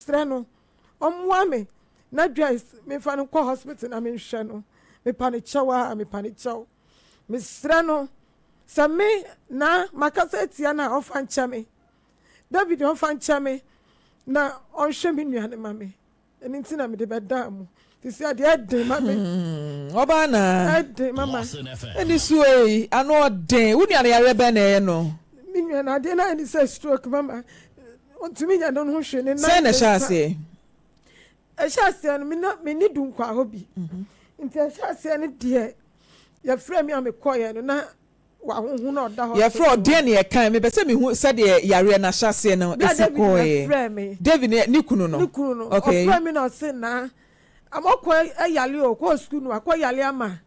no omwa me na dress me fa no ko hospital na me hwe no me panichawa me panichaw me sra no sa me na makasa tia na ofa ncha me David ofa ncha me na onhwe me nuane ma me eni ntina me de beda mu ti sia de ade ma me oba na ade mama eni suei ano den wo nuane yare be na e no me nuane ade na eni say stroke mama ontumi nya don ho hwe ne na say na shase no me ni dun kwa hobi nti shase ne de ya frɛ me amekoye no na wa honhu na oda ho ya frɛ ode ne ye kan me be se me hu se de yare na shase no esikoye David ni kunu no okay frɛ me na se na amokɔ ayale o ko school no akɔ yale ama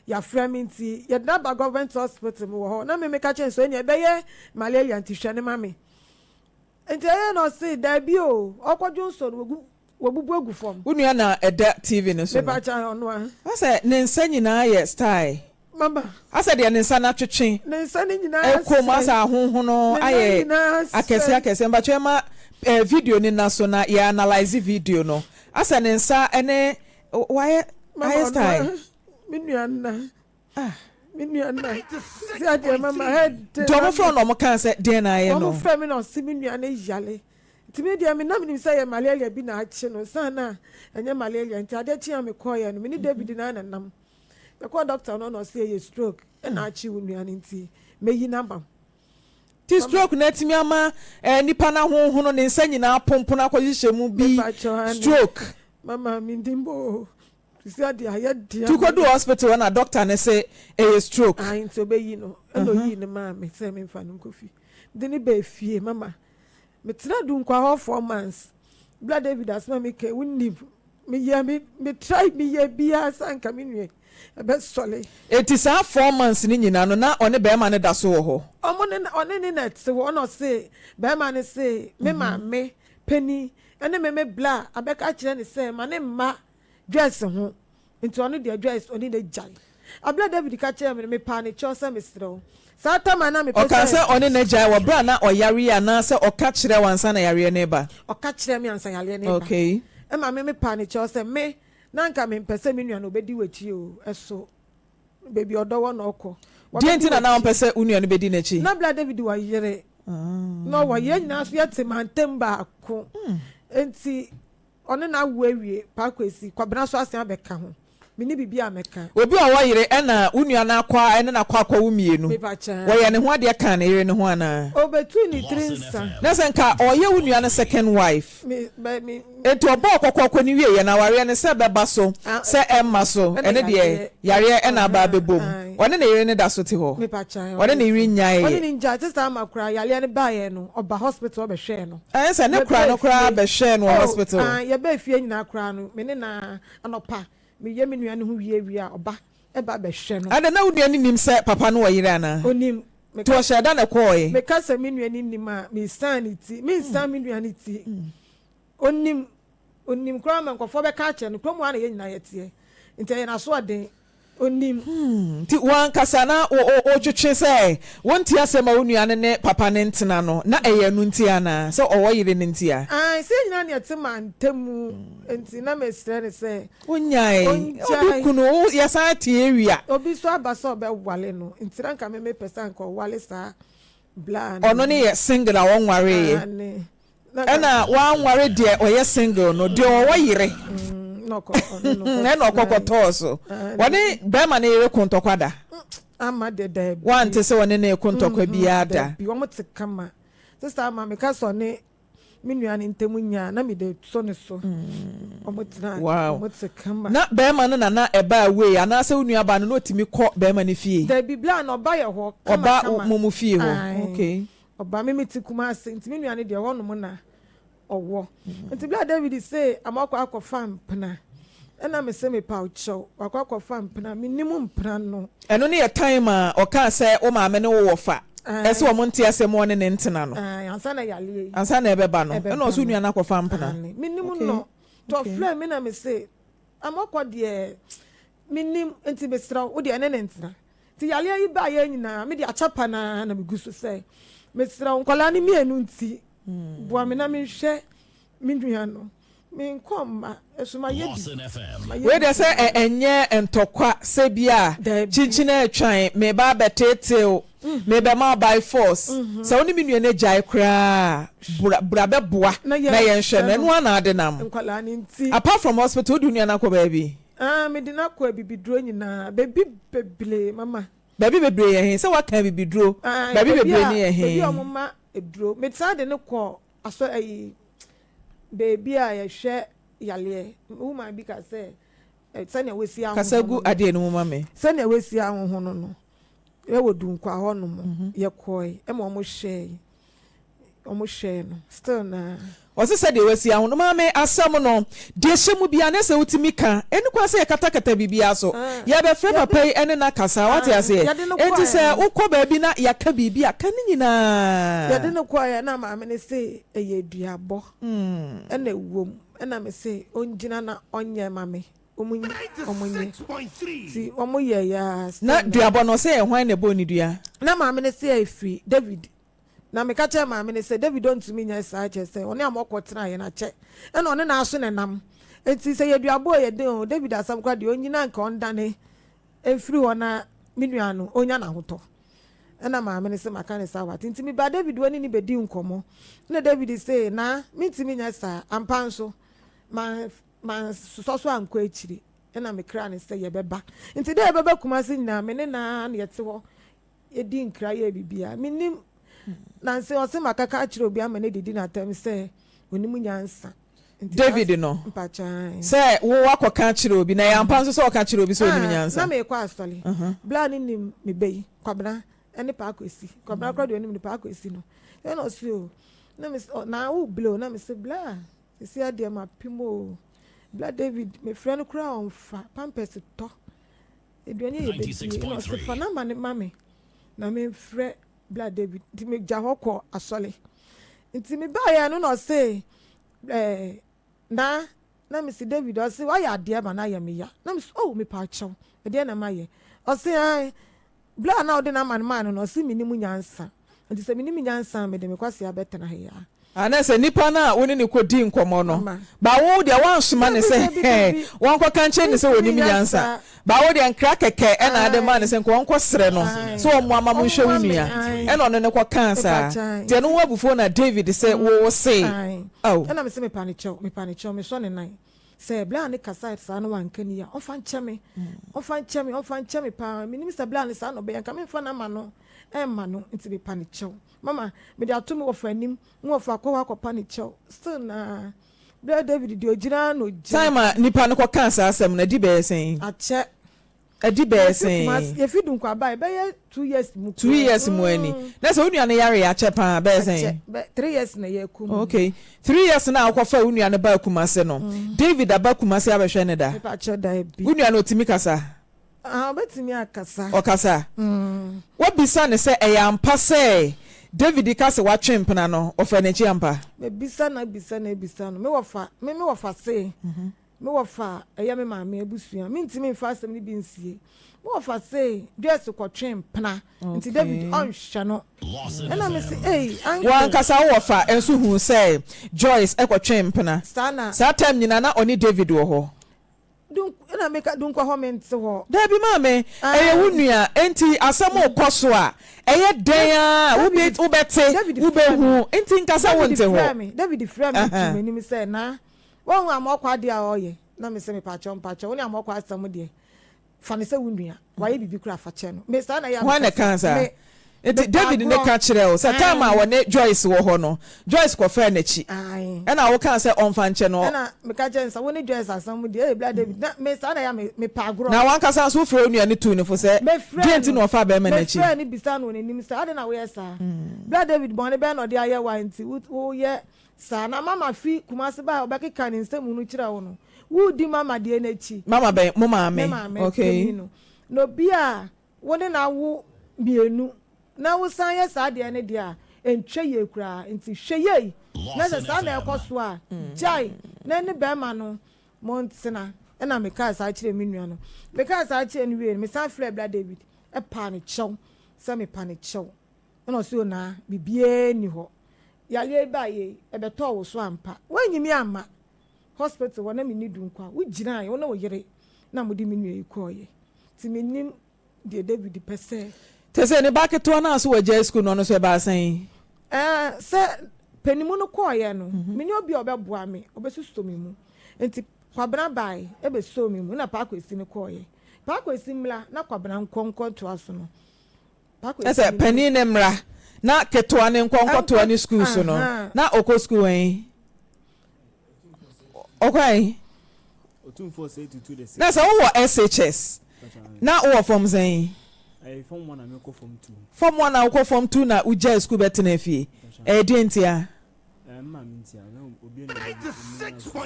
ya frɛ me nti ya da ba government hospital mo ho na me ka chen so ne be ye malaria nti hwɛ ne ma me nti ye no se da bi o okɔdwo nso no wabubu agu fam unua na eda TV no so me ba cha ono a asa ne nsa nyina ye style mama asa de ne nsa na twetwe ne nsa ne nyina ko ma sa honho no aye akese mba chema video ni na so na ya analyze video no asa ne nsa ene why style minua na si ade mama head do mo fro no mo kan se den na ye no mo fro me no si minua na yale timi dia me na me say ya malaria bi na achi no sana enye malaria nti ade chi am koye no me ni David na nanam the call doctor no say ye stroke na achi wunua nti meyi namba ti stroke na timi ama nipa na honho no ne nsa nyina pompo na akɔhyehyɛ mu bi stroke mama mindimbo si ade ayɛ to go do hospital na doctor ne say stroke nti obeyi no eno yi ne ma me say me fa no kofi de ne be fie mama me try do nkwa 4 months blood David asma me ke wonni me try me ye bia sanka me nwe be sole eti sa 4 months ni nyina no na one be ma ne da so wo ho one ne net se wo no say be ma ne say me ma me penny ene me bla abeka kire ne say ma ne ma dress ho nti one de dress one de jai abla David ka kire me pa ne cho say me sro Satama na me pese. Oka se one na jai wo bra na oyare ya na se oka kire wansa na yare ne ba. Oka kire me ansa yare ne ba. Okay. E ma me pa ne cho se me na nka me pese me nua no bedi wachi o eso. Baby odowo na okọ. Di na pese unua no bedi na chi. Na bla David wa yere. No wa ye nyina so yete mantem ba ko. Enti one na wo awie pa kwesi kwabena so asen abeka ho. Mini bibi ameka obi a wayire na unua na akwa ene na akwa wo mienu wo ye ne ho ade kan na yire ne ho ana obetu ni trinsa na senka oye unua na second wife me eto obo kokoko ni wie ye na ware ne se beba so se emma so ene de yare ena ba bebom one na yire ne da so ti ho one na yire nyae one ni nja testa makura yale ne ba ye no oba hospital be hwe no se ne kura no kura be hwe no hospital ye ba fie nyina kura no me ne na anopa me ye me nua ne ho wie a oba e ba be hwe no ada na wudua ni nim se papa no wayire ana onim to sheda na koye me ka se me nua ni nim a me sanity me san me nua ni ti onim kra man kofo be ka che no kromu ana ye nyina yete nti ye na so aden onim ti wan kasa na o twetwe se wonti asema onua ne papa ne ntena no na eye nu nti ana se owo yire ne nti a se nyina ne ete mantemu nti na mesre ne se onyae obi kunu ya sa tie ewia obi so abasa obe wale no nti ranka me pesa nka wale sa bland ono ne ye single a wonware ye na wanware de oye single no de owo yire no kokotoso woni be ma na yire kuntokwada ama de wan te se woni na kuntokwa biada bi wo mte kama sister ma me ka so ne minua ne ntemu nya na me de so ne so omotina omotse kama na be ma no na eba we ana se unua ba no otimi kọ be ma ne fie da biblia na oba ye ho kama oba mumu fie ho okay oba me tikuma ase ntimi nua ne de ho no mo na owo nti bla David say amakọ akọfa mpena ena me se me paucho akọkọ fa mpena minimum mpena no eno ne ye time a oka se o maame ne wo fa ese wo monte asem woni ne ntena no ansa na yale ansa na ebeba no ena oso nua na akọfa mpena minimum no to flame me na me say amakọ de minim enti besra wo de ene ne ntena ti yale yi ba ye nyina me de achapa na me guso say mesra nkola ne mienu nti bua me na me hwe nua no me nkomma esuma yedi we dey say enye entokwa se bia chinchina atwan me ba betetew me be ma by force so oni me nua na jai kra bra be boa na ye nhwe no na ade nam nkwala ni nti apart from hospital dunia na ko baby me di na ko bibiduro nyina baby beble mama baby bebre ye say what can bibiduro baby bebre ni ye baby omma eduro me tsa de ne ko aso ayi baby a ye hwe yale woman bi ka say sani wesi ahun kasagu ade no mama me sani wesi ahun hono no e wodun kwa ho no mo ye koi e mo share no still na ose said wesi ahun no mama asam no de hyemu bia na se utimi ka eni kwa say kata bibia so ya be frɛ papa ene na kasa wate ase enti se ukɔ ba bi na ya ka bibia ka ni nyina ya de no kwa ya na maame ne say eye duabo ena ewom ena me say onjina na onye mame omunyi si omoye ya na duabo no say ehwan na bo ni dua na maame ne say efri David na me ka che maame ne say David don't me nya sa che say oni amokotena ye na che ena oni na aso ne nam enti say ye duabo ye de o David asam kwa de onyina nka ondane efri wona minua no onya na hoto ena maame ne say maka ne sa wat enti mi ba David woni ni bedi nkomo na David say na mintimi nya sa ampanso man so anko echiri ena me kra ne say ye beba enti de beba kumase nyina me ne na ye te ho ye di nkra ye bibia minim na nse o se makaka achiro obi amane didi na tem say onimu nyansa David no mpacha say wo wakoka achiro obi na yampa nso so ka achiro obi so onimu nyansa na me kwa astoli bla ni me bei kwabna ene pa akosi kwabna kra de onimu pa akosi no e no si o na me na wo blow na me se bla si ade ma pimo bla David me friend kra on fa pampers to eduane ye be no se fa na mame na me frɛ bla David ti me jahoko asole nti me ba ya no no say na me si David o say why ade ma na ya me ya na me oh me pa chew e de na maye o say ai bla na o de na man no say minimu nyansa nti say minimu nyansa me de me kwase abetena he ya anase nipa na woni ne kodi nkomo no ba wo de wan soma ne se won ko kanche ne se woni mi nyansa ba wo de nkra keke e na de ma ne se won ko sere no so o mo ama mo hwe wunua e no ne ko kansa de no wabufo na David se wo se oh e na me se me panicho me so ne nan se bla ne kasa sa no wan kani ya ofa ncheme pa mi ni Mr. Bla ne sa no be yanka me fa na ma no e ma no nti be panicho mama me dey ato me wo fanim wo fa ko akopa ne chew still na Brother David di ojira no time nipa no ko kansa asem na di be sen ache adi be sen ye fidun kwa bai be 2 years mu ani na so unua ne yare ya ache pa be sen 3 years na ye kum okay 3 years na akofa unua ne ba kumase no David abakumase abehwe ne da me pa che da bi unua no timi kasa betimi akasa o kasa wabisa ne se eyampa se David kase wa twempena no ofa na chi ampa me bisa no me wofa say me wofa eya me maame abusua me ntimi mfa asem ni bi nsie me wofa say dress ko twempena nti David onhwe no ena me say wan kasa wofa enso hu say Joyce e ko twempena sa time nyina na oni David wo ho ena me ka dun ko ho mente ho da bi maame eye wunua enti asem okoso a eye den a ubete ubehu enti nkasa wonte ho David frame me ni me say na won amokwa de a oye na me say me pacho woni amokwa asem de fa ne say wunua waye bibi kura fa che no me sa na ya wane kansa enti David ne ka kire o sa time a wone Joyce wo ho no Joyce ko fa na chi na wo kan say on fa nche no na me ka jensa woni Joyce asam de bla David na me sa na ya me pa agro na wan kasa so fro nua ne tu ne fo say denti no fa be me na chi me ni bisa no ni sa ade na we sa bla David bon be no de aye wa nti wo ye sa na mama fi kumase ba obekeka ni nsem nu kira wo no wo di mama de na chi mama be mo maame okay no bia woni na wo bienu na wo san ye sa de ne dia entwe ye kura nti hweye na sa na ekoso a jai na ne be ma no montsena na me ka sa kire me nua no me ka sa kire ni we me san frɛ bla David e pa ne chew se me pa ne chew na so na bibie ni ho yale ba ye ebeto wo so ampa wanyimi ama hospital wona me ni dunkwa wo gina ye wona wo yere na mo di me nua ikoye ti me nim de David pese te se ne ba keto na so waje school no so e ba san se penimu no koye no me ni obi obeboa me obesusto me mu enti kwabra bai ebe so me mu na pa kwesi ne koye pa kwesi mla na kwabra nkonko to aso no pa kwesi ese pani ne mra na keto ne nkonko to ne school so no na oko school en okay Otumfo say to the na so wo SHS na wo form zen form 1 na me form 2 form 1 na wo form 2 na uja school betena fie dentia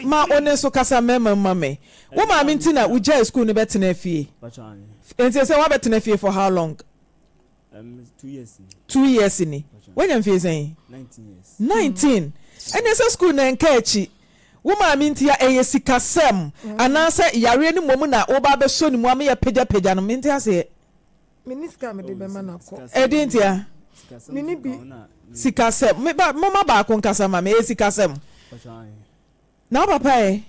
ma one so kasa mema me wo ma minti na uja school ne betena fie enti say wa betena fie for how long 2 years 2 years ni when you fie zen 19 years 19 ene say school na nka echi wo ma minti ya eyesikasem anase yare ni momu na wo ba be so ni mu am ye pagya no minti ase minister me de be ma na ko dentia mini bi sikasem me ba mama ba ko nkasa ma me esikasem na papa e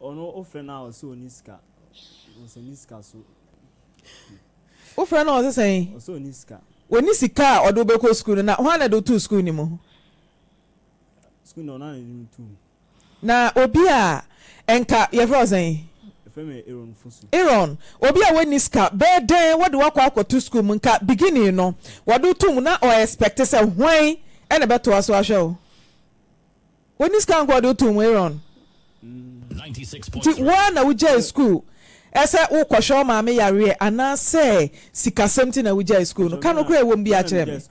ono ofre na o so niska o so niska so ofre na o se o so niska woni sika odo be ko school na ho na do to school ni mu school no na ni tu na obi a enka ye frozen efeme Aaron Fosu Aaron obi a woni ska be den wode wakọ akoto school mu nka beginning no wado tum na o expect say hwan ene beto aso ahwe woni ska nko wado tum Aaron 96.3 na uja school ese wo kwhwo maame yare ana se sikasem na uja school no kanu kra ewom bi a kire me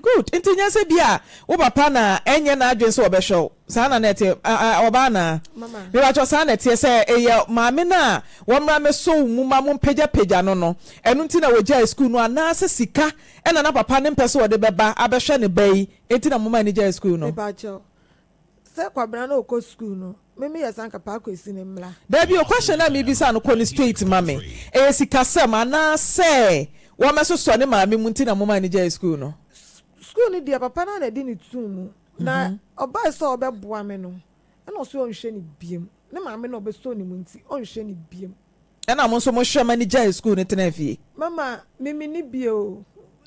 good intinya se bia wo papa na enye na adwen se obehwo sa na nete oba na me ba cho sa na tie se eye maame na wo mra me so mu ma mu pagya no enu nti na uja school no ana se sika ena na papa ne mpese wo de beba abehwe ne bai enti na mama ni ja school no me ba cho se kwabra na okọ school no meme yesanka pa kwesi ne mla there be a question na me bisa no call straight mame sikasem ana se wo meso so ne maame mu nti na mama ni ja school no school ni dia papa na di ni tumu na oba so obeboa me no na o so onhwe ni biem ne maame na obeso ni mu nti onhwe ni biem na mo so mo hwe ma ni ja school ni tena fie mama mimi ni bio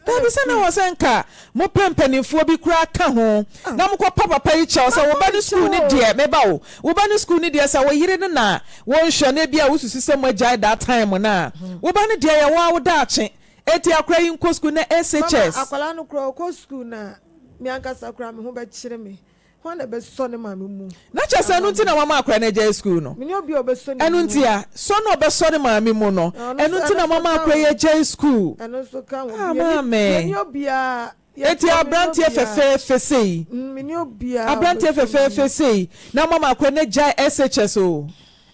Dabi sana wasenka mo pempanifo bi kura ka ho na mo ko papa yi che so wo ba ni school ni de me ba wo ba ni school ni de sa wo yire ne na wo nhwe na bia wo susu se mo agya that time na wo ba ni de ya wo da ache eti akura yi nko school na SHS akwala no kura ko school na mi anka sakura me ho be kire me ho na be so ne maame mu na chese enu nti na mama akura na agya school no me ni obi obeso ni enu nti a so na obeso ne maame mu no enu nti na mama akura ya agya school enu so ka wo me ni obi a eti abrantie fefe sei me ni obi a abrantie fefe sei na mama akura na agya SHS o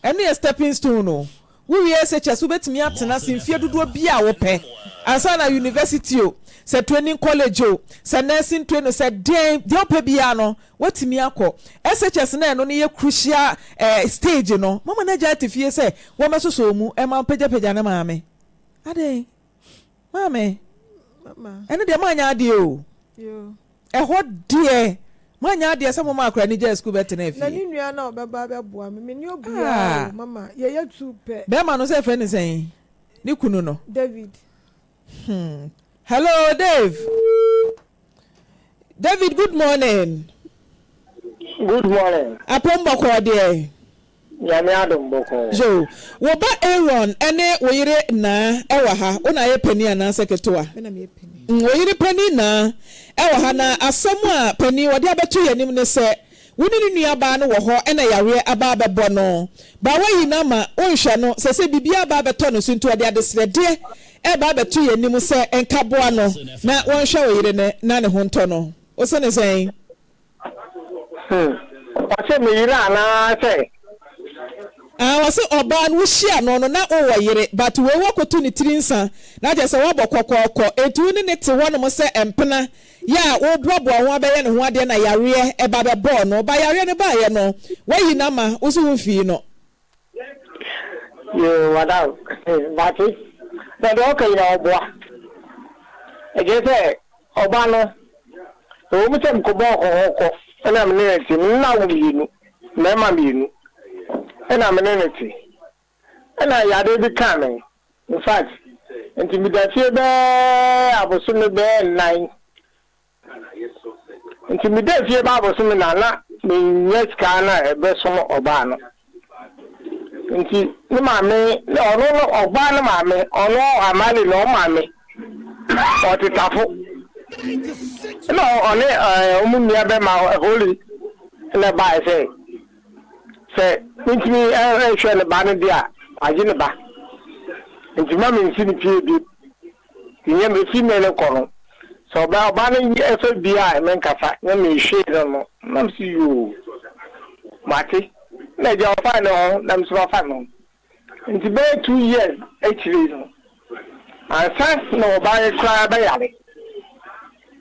enu ye stepping stone no we SHS ubetimi atena simfie dodo bia wo pe ansa na university o se training college o se nursing training se de opa bia no watimi akọ SHS na no ye crucial stage no mama na ja tifie se wo mesoso mu e ma pagya na maame ade maame mama ene de manya ade o yo ho de manya ade se mama akra ni ja school betena afie na ni nua na obeba beboa me ni obi a mama ye ye tupe be ma no se fe ni sen ni kunu no David Hello, Dave. David, good morning. Good morning. Apom bako de. Yami adom boko. Jo, wo ba Aaron ene wo yire na ewa ha. Una ye pani ana seketoa. na me peni Wo yire pani na ewa ha na asem a pani wo de abeto yanim ne se woni ni nua ba no wo ho ena yare aba abebo no. Ba wayi na ma onhwa no se bibia aba abeto no so nto de adesrede e ba betu ye nim se enkaboa no na won hwe wo yire ne na ne ho nto no o se ne sen o se me yire ana se wa se oba no hia no na o wo yire but we wo kotu ni tirinsa na je se wo bokokoko etu ni ne te wo no se empena ya wo brobo ho abaye ne ho ade na yare e ba bebo no ba yare ne ba ye no wayi na ma o se wo fi no yo wada ba ti na do ka ina obo e je se oba no o mu tem ko bo ko na me ne ti na wo yinu na ma me yinu na me ne ti na ya de bi kan me in fact nti mi da fie be aboso me be 9 nti mi da fie ba aboso me na me nyes ka na e be so oba no nti ni ma me ono oba na ma me ono amali no ma me o ti tafu no one omu ya be ma holy na ba say nti mi hwe le ba no dia aje ne ba nti ma me nsi ni pie bi nye me fi me le kono so ba no efe bia me nkafa nye me hwe no na msi you mate na je ofa no na msi ofa no nti be 2 years actually no ansa no ba ye kra ba yare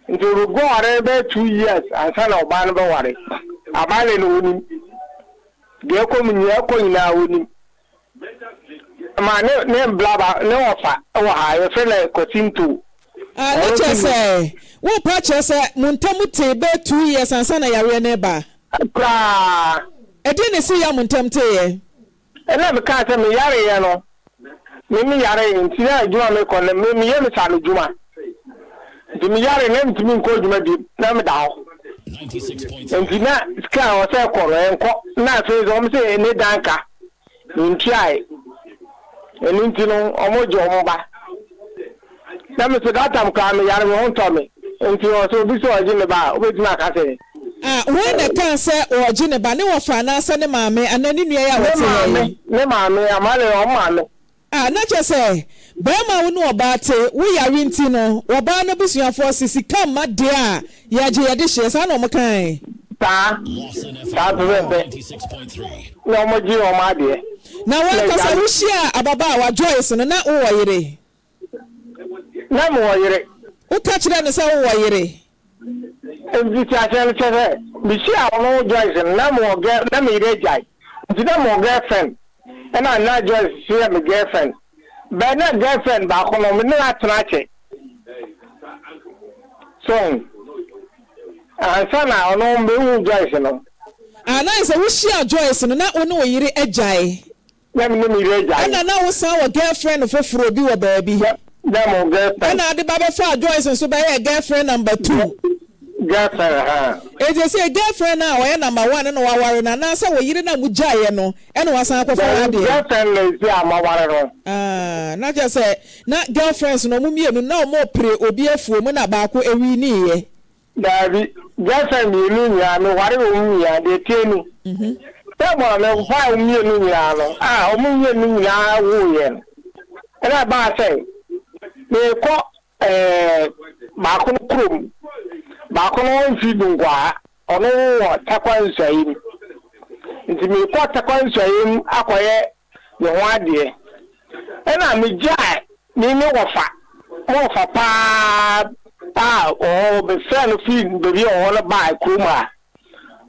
nti rugo are be 2 years ansa no ba no ba ware abale no woni de ko mu nya ko ina woni ma ne blaba ne ofa wa ha ye fele kotinto na chese wo pa chese muntamu te be 2 years ansa na yare ne ba kra edi ne si ya muntam te ye ena me ka se me yare ye no me yare nti na juma me ko na me ye me sa no juma nti me yare na nti me ko juma bi na me da ho 96.3 nti na ska o se ko enko na fe zo me se ne danka nti ai eni nti no omojo omba na me se datam ka me yare me hon to me nti o so bi so aji me ba obeti na ka se when the can say or Geneva, no for an answer, ne Maame, and then you are ne Maame, amale o Maame. Not just say, Bema will know about it. We are Rintino, or Barna Busia for Sissy, come, my dear, Yaji dishes, I know Mackay. Ta, 96.3. No more dear, my dear. Now, what can I share about our Joyce and not Oyere? No more, who catch them and say Oyere? If I say, we see our own Joyce and no more girl, let me read Jai. Did no more girlfriend, and I'm not just see my girlfriend. But not girlfriend, but home, not tonight. So, and son, I don't know Joyce. And I say, we share Joyce and not only Oyere Ejai. Let me read Jai. And I know our girlfriend for Frobi or baby. And I the Baba for Joyce and so by a girlfriend number 2. Girlfriend, it is a girlfriend now, and number 1 and no warren, and now so you didn't with Jayano, and was a girlfriend is not just say, not girlfriends, no more pre or be a fool when about a we need. Girlfriend, you know, whatever they tell me. That one, 5 million, ah, million, and I say, they call Marco Krum. Bakono nfidu ngwa ono takwan nsayim nti me kwa takwan nsayim akoye ye ho ade ena me jai ni wofa pa o be friend fi be o na ba kuma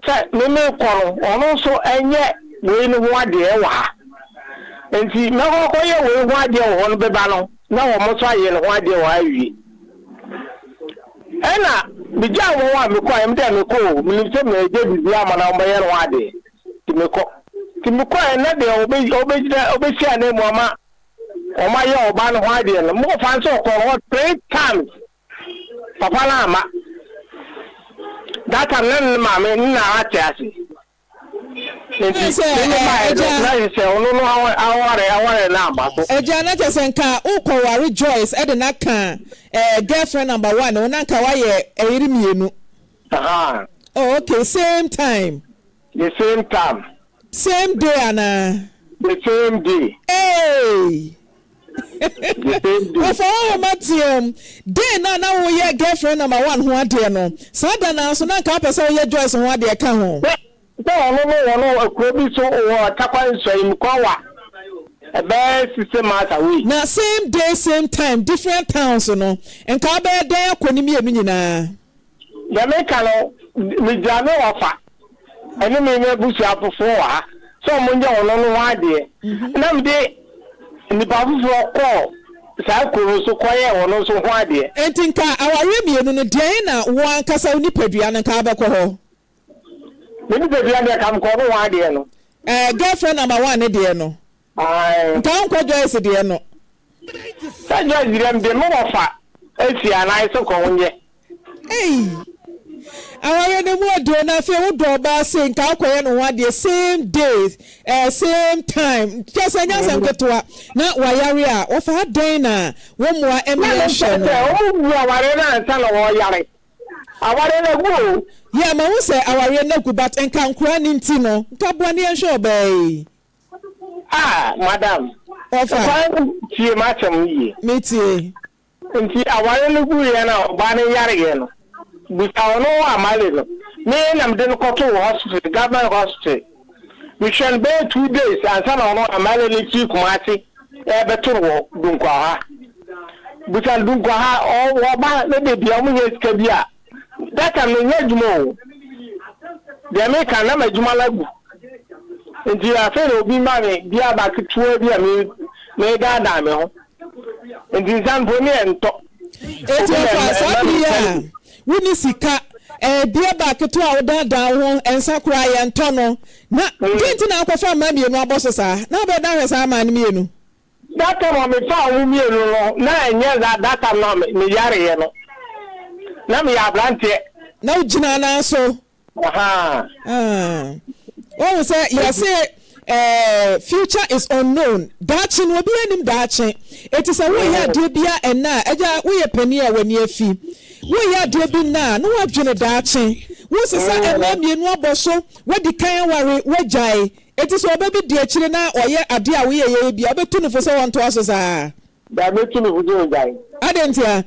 se me koro ono so enye we ni ho ade wa nti me ko ye we ho ade o no be ba no na wo mo so aye no ho ade wa awie ena bija wo wa me ko am de me ko me se me je bibi amana o baye no ade ti me ko na de obe sia na mu ama o ma ye oba no ade no mo fa so ko 3 times papa na ama that time na ma me na atiasi Eja na chesenka ukowari Joyce e de na kan girlfriend number 1 ona nka wa ye eyiri mienu. Oh, okay, same time. The same time. Same day ana. The same day. Hey. For Matthew, day na wo ye girlfriend number 1 ho ade no. Sada na so na nka pese wo ye Joyce ho ade ka ho. No, akrobi so o takwan so im kwawa ebe system away. Na same day same time different towns no enka be den akoni mienu nyina ya meka no mi jame wafa ene me nya busu afofo wa so mo nje ono no ade na me de ni ba fofo ko saa kuro so koye wono so ho ade entinka aware mienu no den na wo ankasa unipadua no ka abekọ ho mini bedua de kam ko no ho ade no girlfriend number 1 ne de no nka nko Joyce de no sa Joyce direm de mo fa esi anai so ko wonye aware ne mu odo na fe wo do ba se nka akoye no ho ade same days same time just anya sam ketwa na wayare a wo fa den na wo moa emiyehye no o bu aware na nsa na wo yare aware na gu yeah ma wo se aware na gu but nka nkura ni nti no nka bo ne ehye obey madam ofa tie ma chem yi metie nti aware na gu ye na oba ne yare ye no bisa ono amale no me nam de ko to hospital government hospital we shall be 2 days and sana ono amale ni ti kumati beturo dunkwa ha bisa dunkwa ha o ba le de bia mu yeska bia data no nyajumo de me kan na majuma lagu nti afere obi ma me bia ba ketuo bia me ga da me ho nti sampo ni ento fa sabia wuni sika bia ba keto a odada ho ensakura ye nto no na dinti na akwafa ma mienu abososa na be da hwesa ma ne mienu data mo me fa wo mienu no na enye za data no me yare ye no na me ya blante na ugina na so oh say you say future is unknown dachi no bi anim dachi it is a way here de bia ena eja we pani a wani afi we ya de bi na no wadwene dachi wo sesa ena mienu aboso wadi kan ware wajai it is obabi de akire na oye ade a we ye bia betu no fo se won to aso saa da betu no fo jai adentia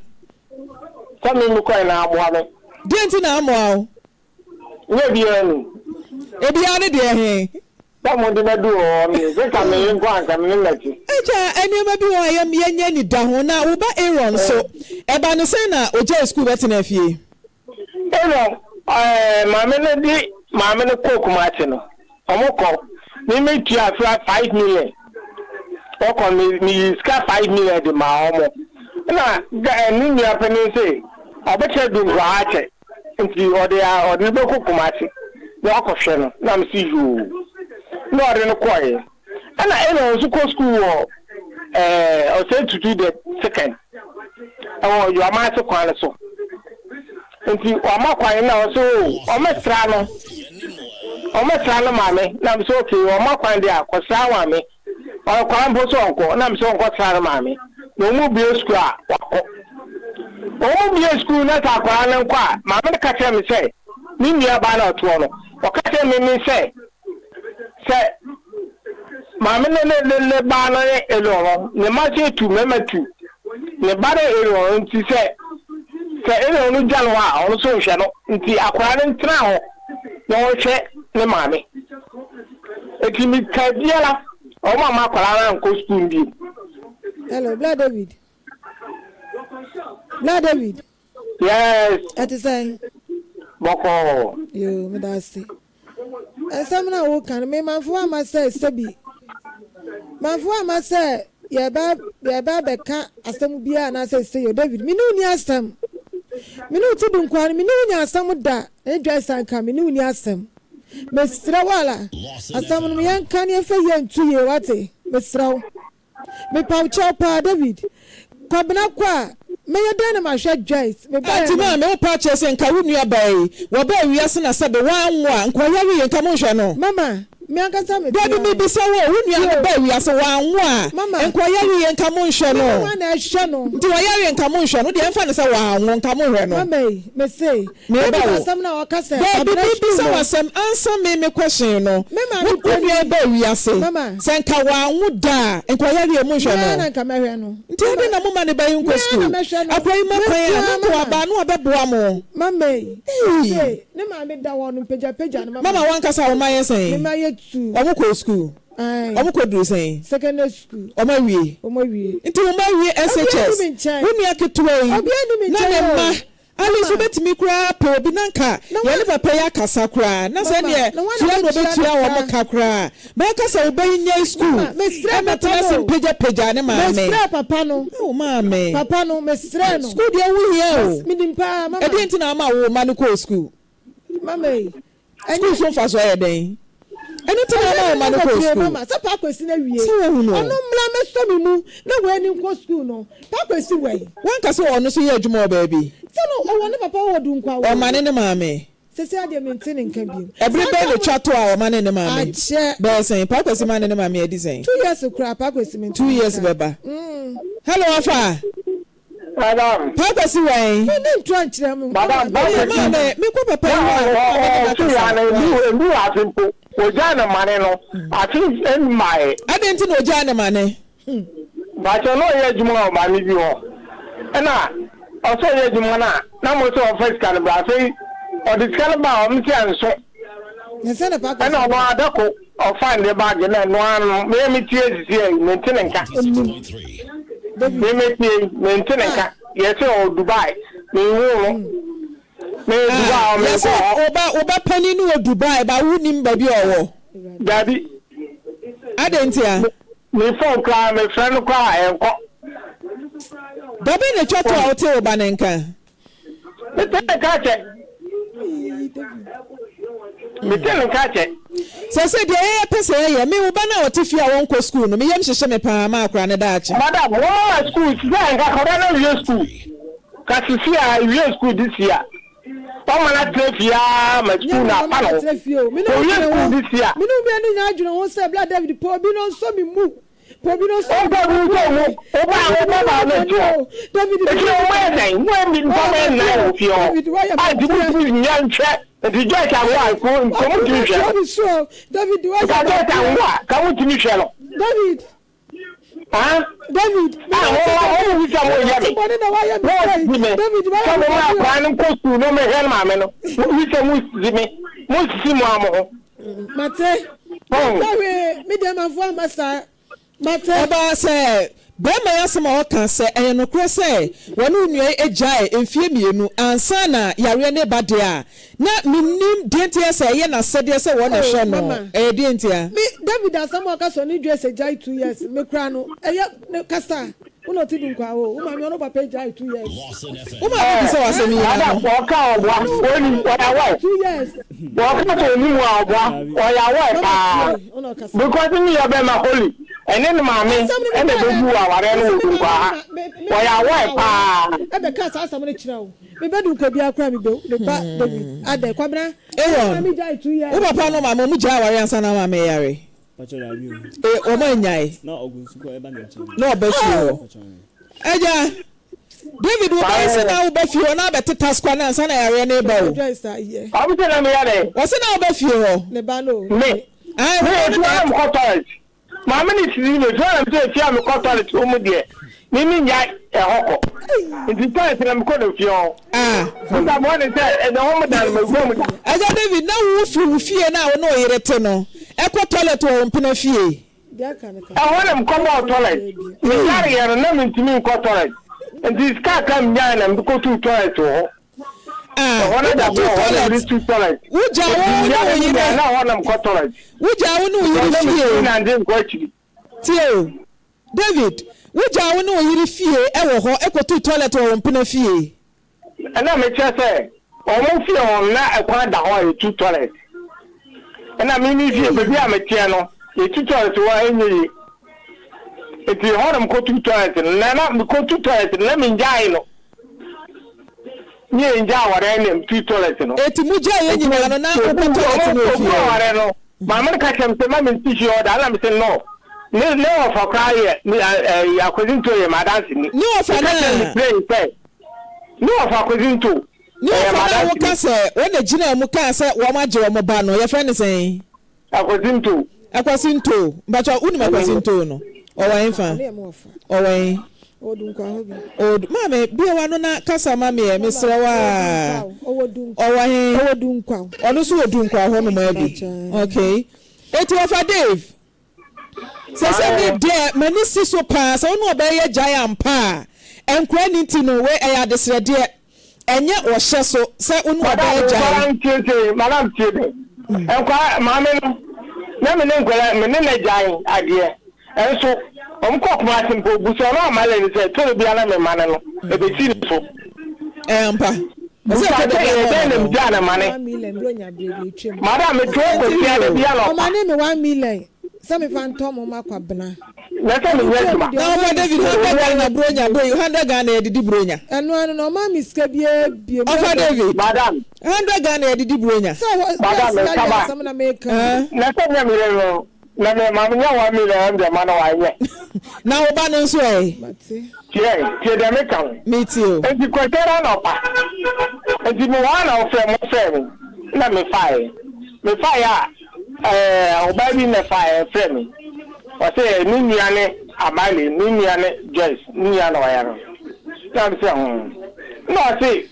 kame mu ko na amo ame denti na amo awo we bia ni ebia ne de he Someone did do me. They come in, go and come in. Any maybe why am yenya ni da ho na wo ba Aaron so e ba no say na oje school bet na afie. Aaron maame ne cook mate no. Omoko me make 5 million. Oko me ska 5 million de ma omo. Na ni mi apeni say obeche du ngwache. Nti ode be cook mate. Na akofhwe no na me see you. No, I didn't quite. And I was to school or say to do the second. Oh, you are my so so. And you are not quite now, so almost trano. Almost trano, mammy. Now I'm so okay, or more quite there, because I me. Or Quambo uncle, and I'm so what trano, mammy. No more be a school. Oh, be a school, not a crown and qua. Mamma catch me say, Mimi a banner to or catch me say. Say, Mamma le banner alone, the master to member two. The banner alone, she said, say, only January, also shadow, the acquiring trout, no check, the mammy. It will be Kadia, or Mamma Koran costume. Hello, Blood David. Blood David. Yes, at the same. Boko, you, Medasi. And some now can me man for myself, Sabi. Man for myself, ya bab, can't as some beer and I say, David, me no near some. Me no to do quite me no near some with that, and dress and come, me no near some. Miss Rawala, as some young can you for young 2 year what Miss Raw. Me pow chopper, David. Pabana. Me ya dana ma hwe Joyce me ba ti ma me purchase nka wunu abai wo ba wiase na sabe wanwa nko ya wi nka mo hwe no mama me akasa me Dabi me bisa wo wunu ya ba wiase wanwa nko ya wi nka mo hwe no wa na hwe no nti wo ya wi nka mo hwe no de emfa ne se wanwo nka mo hwe no mama me say me ba wo asam na wakasa Dabi me bisa wasam answer me question no wunu ya ba wiase se nka wanwo da nko ya wi mo hwe no na nka me hwe no nti ade na mo ma ne ba yin ko school akwai makwai amako aba no abeboa mo mama ne ma me da wonu peja no mama wan kasa o maye sen me maye tu omo ko school omo ko dru sen secondary school omo wie nti omo wie SHS woni aketuwa yi na ne ma ali so betimi kura pe obi nanka ye ne papa ya kasa kura na se ne tua no betua wo maka kura ba kasa obi nya school me tena peja ne maame mestre papa no o maame papa no mestre no school dia wo hia o midimpa mama e dey ntina ma wo ma no ko school mama school so fa so ye den anything na ma no ko school mama so pa kwesi na wie ono mla meso mi mu na we ni ko school no pa kwesi we wan ka se ono so ye adwuma o baabi so no o ne papa wo du nkwa wo o ma ne maame sese ade maintain nka bi every day no chato a o ma ne maame be say pa kwesi ma ne maame edi say 2 years kura pa kwesi maintain 2 years beba hello afa Madam. Papa si wai. Me ni try kire mu. Madam, me ko papa yi. Tu ya na ndu asimpo. Oja na mane no. Ati en mai. Adenti no oja na mane. Ba cho no ye juma o ba ni bi ho. Na o so ye juma na mo so office kan bra sei o diskan ba o mti anso. Nse na pa ko. Na o adako o find the bag na no anu me mi tie sisi e maintain nka. Me maintain nka. Yes o Dubai. Me wo me Dubai me ko. Oba pani no Dubai ba wunim ba bi owo. Dabi. Adenti a. Me phone cry me friend cry enko. Dabi ne chato a ote oba ne nka. Me tell ka che. Me tell ka che. Se de e pese ye me oba na ote fi a won ko school no me yem hyehye me pa ma akra ne daachi. Madam, wo school ti ga nka ko na we school. Ka si we school this year. Pamana trefia ma school na pa no. Me no this year. Me no be ani nya adwene won say blood David po bi no so me mu. Po bi no so ba mu so mu. Oba na jo. David e ki o we dey, mo mi pa me na o fi o. I di bu nya nche. The judge and one come to you. David, why come to me, Shallow? David. Huh? David. Bema ya sama oka se enokre se wonu nua ejae enfie mienu ansa na yare ne bade a na minnim dentia se ye na sede se wona hwe no dentia me David asama oka so ni dress ejae 2 years me kra no eye kasa uno ti dun kwa wo ma mi ono papa ejae 2 years uma bi se wasemi ya no oka obwa oni oya 2 years oka to ni mu obwa oya pa because me ya be ma holy ene ni maame ene be bu aware no ku kwa oya wa pa ebe ka sa asam ne kira wo me be du ko bia kra me be de ba David ade kwabra mi jai 2 years o papa no maame mu jai aware ansa na maame yare o mo nyai na ogunsu ko eba na chi na obafio eja David wo ba se na obafio na beteta skwa na ansa na yare na eba o am te na me yare wo se na obafio ne ba no me wo am ko toilet Mama ni sisi me so am say fia me ko toilet o mu de ni nya e hoko nti toilet na me ko do fio nda mo ne say e na ho mu dan me go mu aja David na wo fu fie na wo no Oyerete no e ko toilet wo mpena fie I want to come out toilet. Me yare yare na me ntimi ko toilet. Nti ska kam nya na me ko tu toilet ho. One da toilet. Uja wo no Oyere na wona ko toilet. Uja wo no Oyere fie na ndin ko chiri. Tio David uja wo no Oyere fie e wo ho e ko tu toilet wo mpena fie. Na me che say o mo fie on na e kwa da ho e tu toilet. Na me ni fie be bia me tie no e tu toilet wa enyi. E ti ho na ko tu toilet na me ko tu toilet na me njai no. Ni nja ware ne tu toilet no. Eti muja ye nyina no na ko toilet no fie. Ware no. Mama ka kem se mama nti order na me say no. Ne of cry ni according to your madam ni. Ni of na ni of according to. Ni of na wo ka se wona gina mu ka se wo ma je wo ba no ye friend say. According to. Mbacha uni according to no. O wa enfa. O wa Odun kwa hobi. Mame bia wa no na kasa mame e mesre wa. Odun. O wa he. Odun kwa. Onu so odun kwa ho no ma bi. Okay. Eti ofa Dave. Se me de mani siso pa se onu oba ye giant pa. Enkura ni ti no we e ya desre de enye wo hye so se unu oba jai madam tiebe enko maame no na me ne nkwala me ne na jai ade enso omko kuma simpo buso na amale ni se to bia na me mane no e be si so mpa Ose ko de dem bia na mane madam me to ko bia de bia no mane me 1 million se me fan to mo makwabena na se me yetuma na o David 100 Ghana bronya boy 100 Ghana edidi bronya eno no ma miska bia bia o David madam 100 Ghana edidi bronya madam me kaba some na make na se me no na me ma nya 1 million de ma na wa ye na o ba no so tie de me kan me too enti kwetera na pa enti mo wa na o fe na me fire o ba bi me fire fe me o se ni nuane amale ni nuane Joyce ni nuane wa ya no tam se no se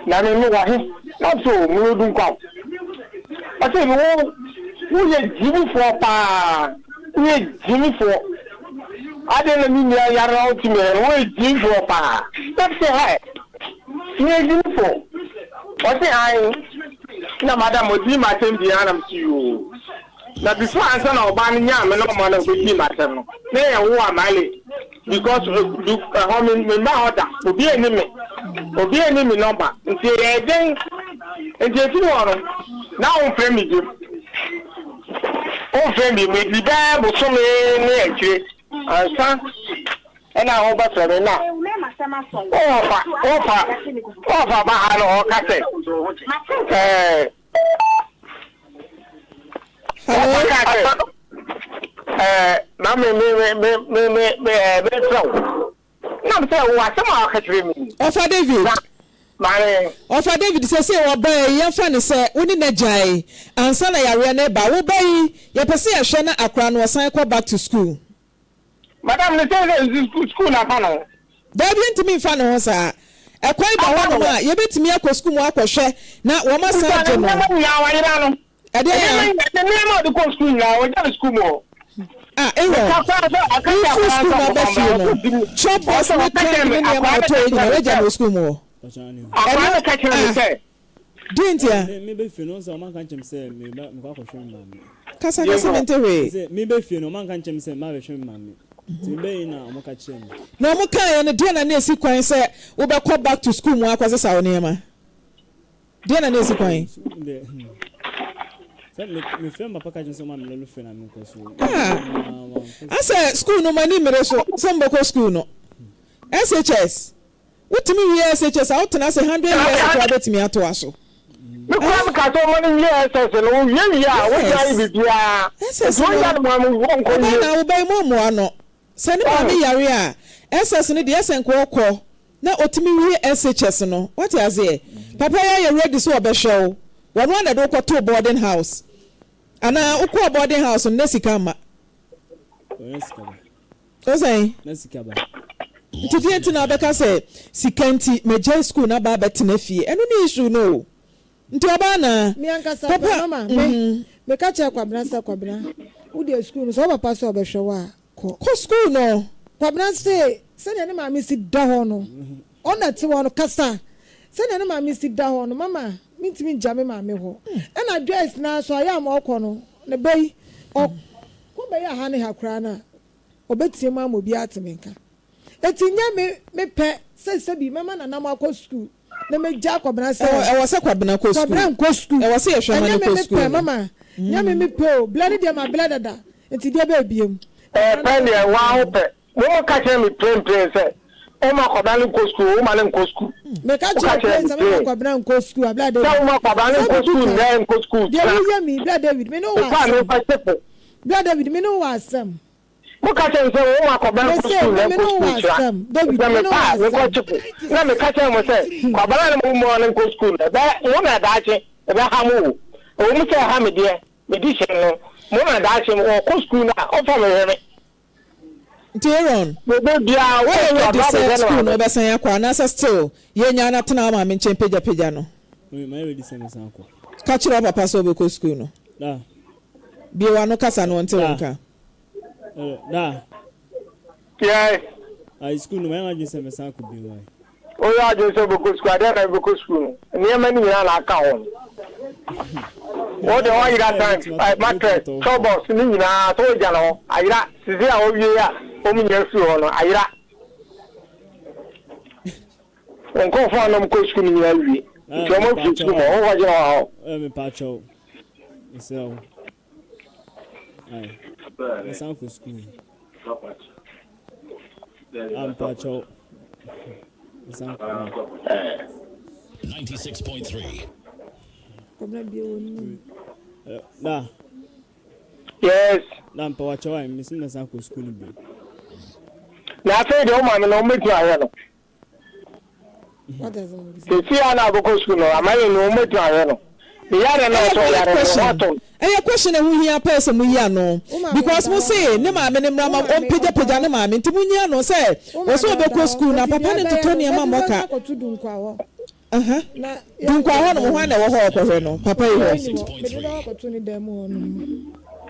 na me wa he na so mu dun kwa o se wo ye jibu fo pa ye jibu fo ade na mi ya yara o ti me wo jibu fo pa tam se hai ye jibu fo o se ai na madam o di ma tem bi anam ti o na before answer na oba nya me no mo na go di ma tem no na ye wo amale because how me ma order obi eni me number nti e den nti ti wo no na on frame me o frame me di ba bo so me ni ekire ansa ena ho ba sere na ofa ba ha no ka se na me so na me say wa sama ka tire mi ofa David mane ofa David say wo ba ye fa ne say woni na jai ansa na yare na ba wo ba yi ye pese ye hwe na akra no san kwa back to school madam ne say school na fa no da bi ntimi fa ne ho sa ekwai ba wo no a ye betimi akọ school mu akọhwe na wo ma san je no ya wa ira no ade ya ne ma de ko school na wo ja school mo ewo school na ba fi no chop boss na tell me na ma to you na ja no school mo akwa ka tell me say dintia me be fi no so man kan chem say me kwa ko hwe mam kasa mentewe me be fi no man kan chem say ma be hwe mam timbe na mo ka chem na mo kan ye de na esi kwan say wo be call back to school mu akwase sa woni ma de na esi kwan me film papa ka so ma me lo fe na me ko so asa school no mani mere so sembo ko school no SHS wotimi wi SHS awtena say 100 years to abetimi ato aso me kwa ka to money SHS no ye ya wo ja bibia so ya no mo won ko ni na wo bai mo ano sani ma ni yare a SHS ni de esenko okọ na otimi wi SHS no what is it papa ya ready so obehwe wo one na do ko to boarding house ana ukọ boarding house no sika ma o say na sika ba Today na beka say sikanti meje school na ba betina fie eno ni issue no nti oba na mi ankasa mama me ka che kwabna sa kwabna wo de school so papa so obehwe wa ko school no kwabna say ne na mama si da ho no ona ti wo no kasa se ne na mama si da ho no mama mintimi jame mama ho e na dress na so aya ma okọ no ne bai ko bai aha ne hakra na obetie ma mo bi atemenka etinya me pe se bi mama na nam akọ school na me ja kwabna se e wo se kwabna ko school kwabna ko school e wo se ye hwe ma ko school mama nya me pe o blood dia ma blood dada enti dia ba biem pen dia wa ho pe mo ka che mi plain se o ma kwabna ko school o ma le ko school me ka che se me kwabna ko school blood dia o ma kwabna ko school na ko school dia ya mi blood David me no wa blood David me no wa asem mo ka che se o ma kwabna ko school na ko school David me no wa asem na me ka che mo se kwabna mo na ko school ba wo na da che e ba ha mo o mu se ha me de me di che no mo na da che o ko school na o fa me here Teron we be bia we dey school no be san yakwa na still ye nya na tena ma me nchen peja no we ma we dey san akwa ka chira papa so be ko school no da bi wa no kasa no nte wonka da yeah I school no ma dey san akwa bi wa o ya je so boko school ade na boko school ni ma ni na aka ho o de o ira time market troubles ni na to ja no ayira sisi a o wie a o mu nya su ho no ayira on ko fa no ko school ni na wie so mo fi school mo o wa je ho me pacho so ai esa for school pacho 96.3. Yes. Na pacho ai me sin esa for school bi. Na fe de o ma me no metu aye no. What does it mean? Se ana boko school no amaye no metu aye no. Yare na so yare no. Question who here person mu here no because we say ne ma me ne mra ma on peja ne ma me nti mu here no say we so be ko school na papa ne toto ne ma moka dunkwa ho no mo ho na wo ho ko no papa yi ho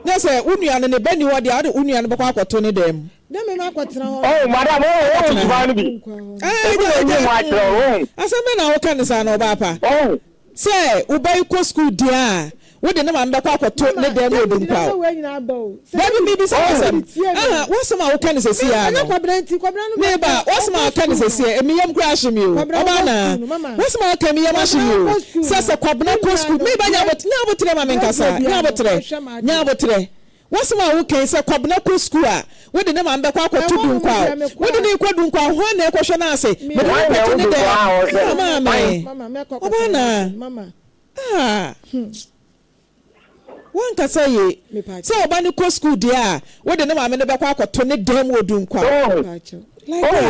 na say unua ne bani wo dia unua ne be ko akoto ne dem na me ma kwatena ho oh madam oh ba no bi aseme na wo kan sa na papa oh say ubai ko school dia we de na ma mbekwa akoto ne dem o dunkwa baby me bi say what's my wo kan say sia no me ba what's my kan say sia me yam crash me o oba na what's my kan me yam ashi me o say kwabna ko school me ba nya botre ma me nkasa nya botre what's my wo kan say kwabna ko school a we de na ma mbekwa akoto dunkwa we de ne ko dunkwa ho na ekohwe na ase me de akoto ne dem mama oba na mama one can say so obani ko school dia we de na ma me ne be kwa akoto ne dem odun kwa like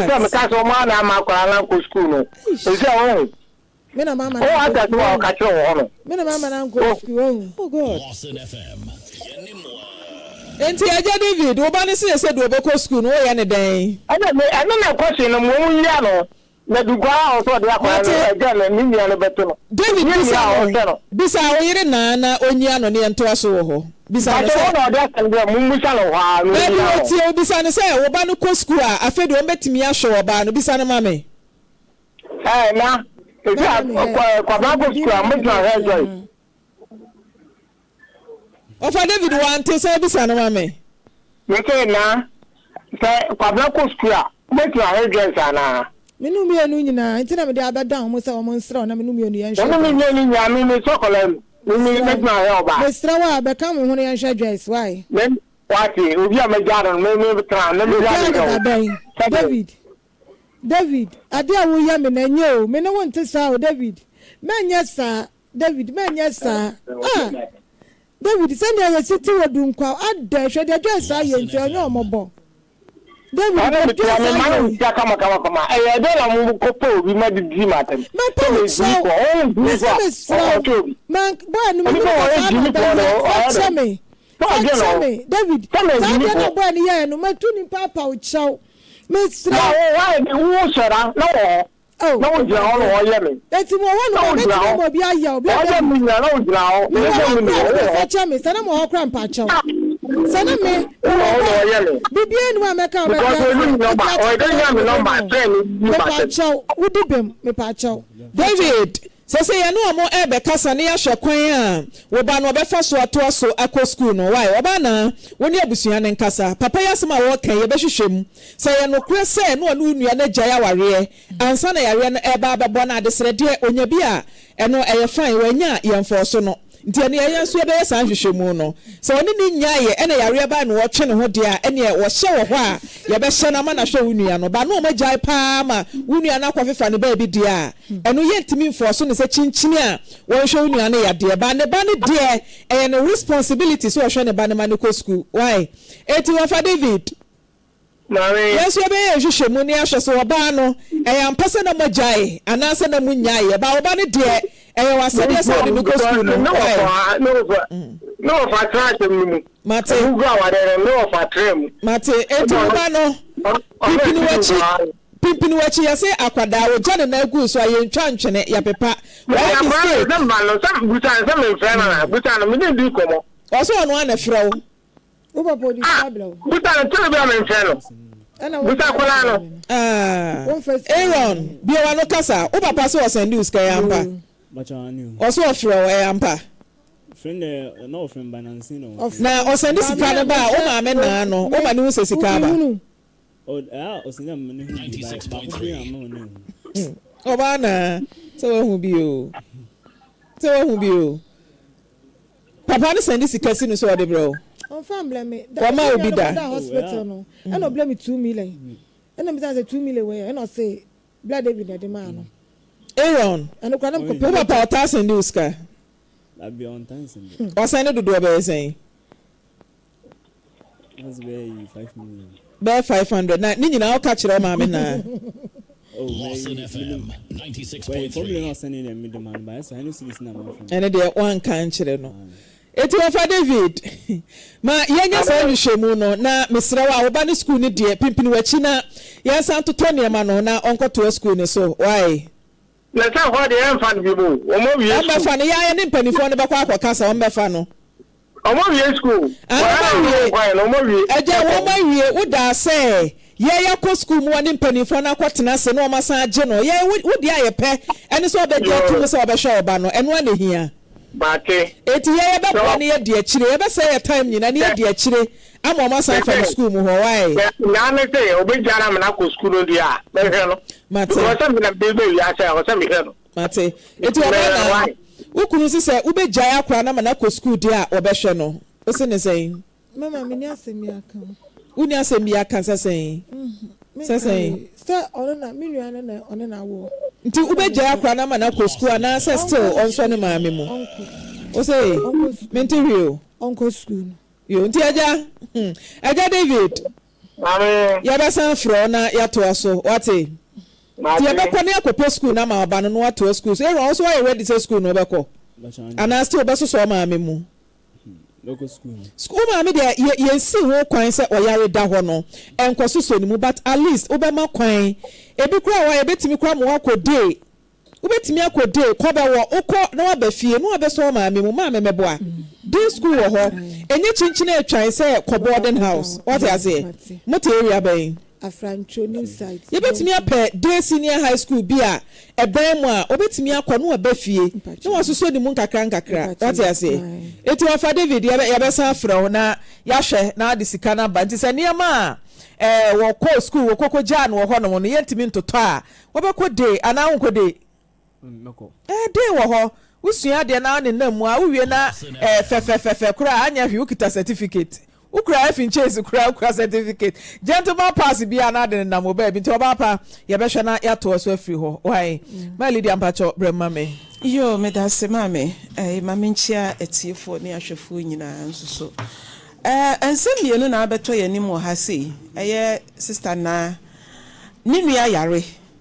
that me ka so ma na ma kwa na ko school no e say me na mama oh aka to o ka che wo no me na mama na ko school oh god Lawson FM enti aja David obani say do be ko school no ye ne den ana na question no mo ya no na dugwa o so de akwa na na ni ya no beto no David bisa o yire na onyi ano ne ento aso wo ho bisa no say no de akan de mu musa no ha no ya ti o bisa no say wo ba no ko school a afedo o metimi ahwe wo ba no bisa no mame na e ja kwa ba ko school a mo twa ha joy o fa David want say bisa no mame me ke na kwa ba ko school a mo twa ha joy sana menu mi enu nyina ntina me de abedan mo se o mo nsra na menu mi enu yen hwe no mi ni nya mi ni chocolate mi make na he oba me sra wa be kan mo hu yen hwe dress why men wati obi a me jaro me tra na me David ade a wo ya me na nye o me na won te sa o David menya sa David David send ya city wodunkwa adda hwe de dress aye nti onye omobo David ya kama e de la mu ko po bi ma di matem man ba no me David ba ni ya no matuni papa o chaw me sra why wo sara no no jira ho no ye me eti mo ho no be ti mo bi aya obi o mi na no jira ho me cha me sana mo ho kra mpa chaw sana me bibi enu ameka me pa chaw David say ya no mo ebe kasa ne ya hwekwan a wo ba no be fa so ato so akọ school no why oba na woni abusua ne nkasa papa ya sema wo kan ye be hwehwem say ya no kure say no anu nua na gya ya ware ansa na yare no eba abebo na adesere de onya bi a eno eye fine wanya ye mfo so no nti ene ye nso be san hwehwemu no so oni ni nyaaye ene yare ba na wo twe ne ho de a ene wo hye wo ho a ye be hye na ma na hwe wunua no ba no ma gyai pa ma wunua na kwafefa ne ba bi de a eno ye ntimi mfo so ne se chinchini a wo hwe wunua ne ya de ba ne de e no responsibility so wo hwe ne ba ne ma ne ko school why eti wo fa David yes we be hwehwemu ne ahwe so oba no e ya mpase na mo gyai anase na mu nyaaye ba oba ne de eh wasede say the go school no for trash me mate who go aware no for tram mate etuba no pimpini wachi ya say akwada wo jane na egu so ayentwa ntwene ya pepa wa mistake na malo sam buta me friend na buta na me dey komo oso ono ana frɛ wo wo papa di tablo buta na tell me me friend Busa kola no. Aaron, bi wa no kasa. O papa so send you sky ampa. Also ofro ampa. Friend no friend banansi no. Na o send sika na ba o ma me na no. O ma ni se sika ba. O send me no. 96.3. O ba na. So hu bi o. Papa ni send sika si no so de bro. On family me. Wama obi da. Hospital no. E no blame me 2 million. E no me say 2 million we. E no say blood David na de man no. Aaron. And kwa nam ko papa ta send you sika. That be on time send. O send do be say. That's be 5 million. Be 500. Na ni nyina o ka kire ma me na. Lawson FM 96.3. Probably not sending them middleman, but I know this number. And they one kan kire no. Eti ofa David. Ma yenya sa hwehwemu no na mesra wa oba ne school ne de pimpini wachi na yensa to tone ma no na onko to school ne so. Why? Na sa ho de en fan bi bo. O mo wie. Amba fa ne ya ne mpanifo ne bekwa akokasa o mbefa no. O mo wie school. O mo wie. Eje wo ma wie wo da say ye ko school mu ne mpanifo na kwotena se no o masan age no. Ye wo di ayepe ene so obeje tu so obehwe oba no eno ane hia. Bate. Eti ye be kwa ne ye de akire ye be say time nyina ne ye de akire ama o masan fa school mu ho why? Na ne say obejara me na ko school no dia. Be hwe no. Mate. O se me na bebe ya say o se me hwe no. Mate. Eti oba na ukunu si say ubejaya akora na na ko school dia obehwe no. O se ne say mama me ni asemi aka. Uni asemi aka say. Say ono na me nua na ono na wo. Nti ubejaya akora na na ko school na say still onso ne maame mu. O say menterio onko school. Yo nti aja David. Mame. Ya ba san fro na ya to aso. Wate? Ti e be ko ne akopo school na ma ba no no ato school. So e also why ready say school no be ko. Ana still be so maame mu. Local school. School maame de ye si ho kwan say oyare da ho no. Enkoso so ni mu but at least obema kwan. E bi kura wa e betimi kura mo akode. Ubetimi akode ko be wo ukọ na wa ba fie no be so maame mu maame meboa. Day school wo ho enye chinchina atwan say ko boarding house. What you say? Moto area ben. Afrancho new site. Ye betimi apẹ day senior high school bi a eben mu a obetimi akọ no ba fie. Na wo soso ni mu nkakra. What you say? Eti ofa David ye be san fra na ya hwe na ade sika na ba nti se niam a wo ko school wo kokọ ja no ho no ye ntimi ntoto a wo be ko day ana wo ko day. Day wo ho usua de na ne namu a uwie na fe kura anya hwe ukita certificate. Ukura efin chase kura certificate. Gentleman pass bia na de na mo ba bi nti oba pa ye be hwe na ya to so afri ho. Why? My lady ampacho brema me. Yo me da se mame. Mame nchia etiefo ne ahwefo nyina nso so. Ensem ye no na abeto ye nim wo ha sei. Eye sister na ninua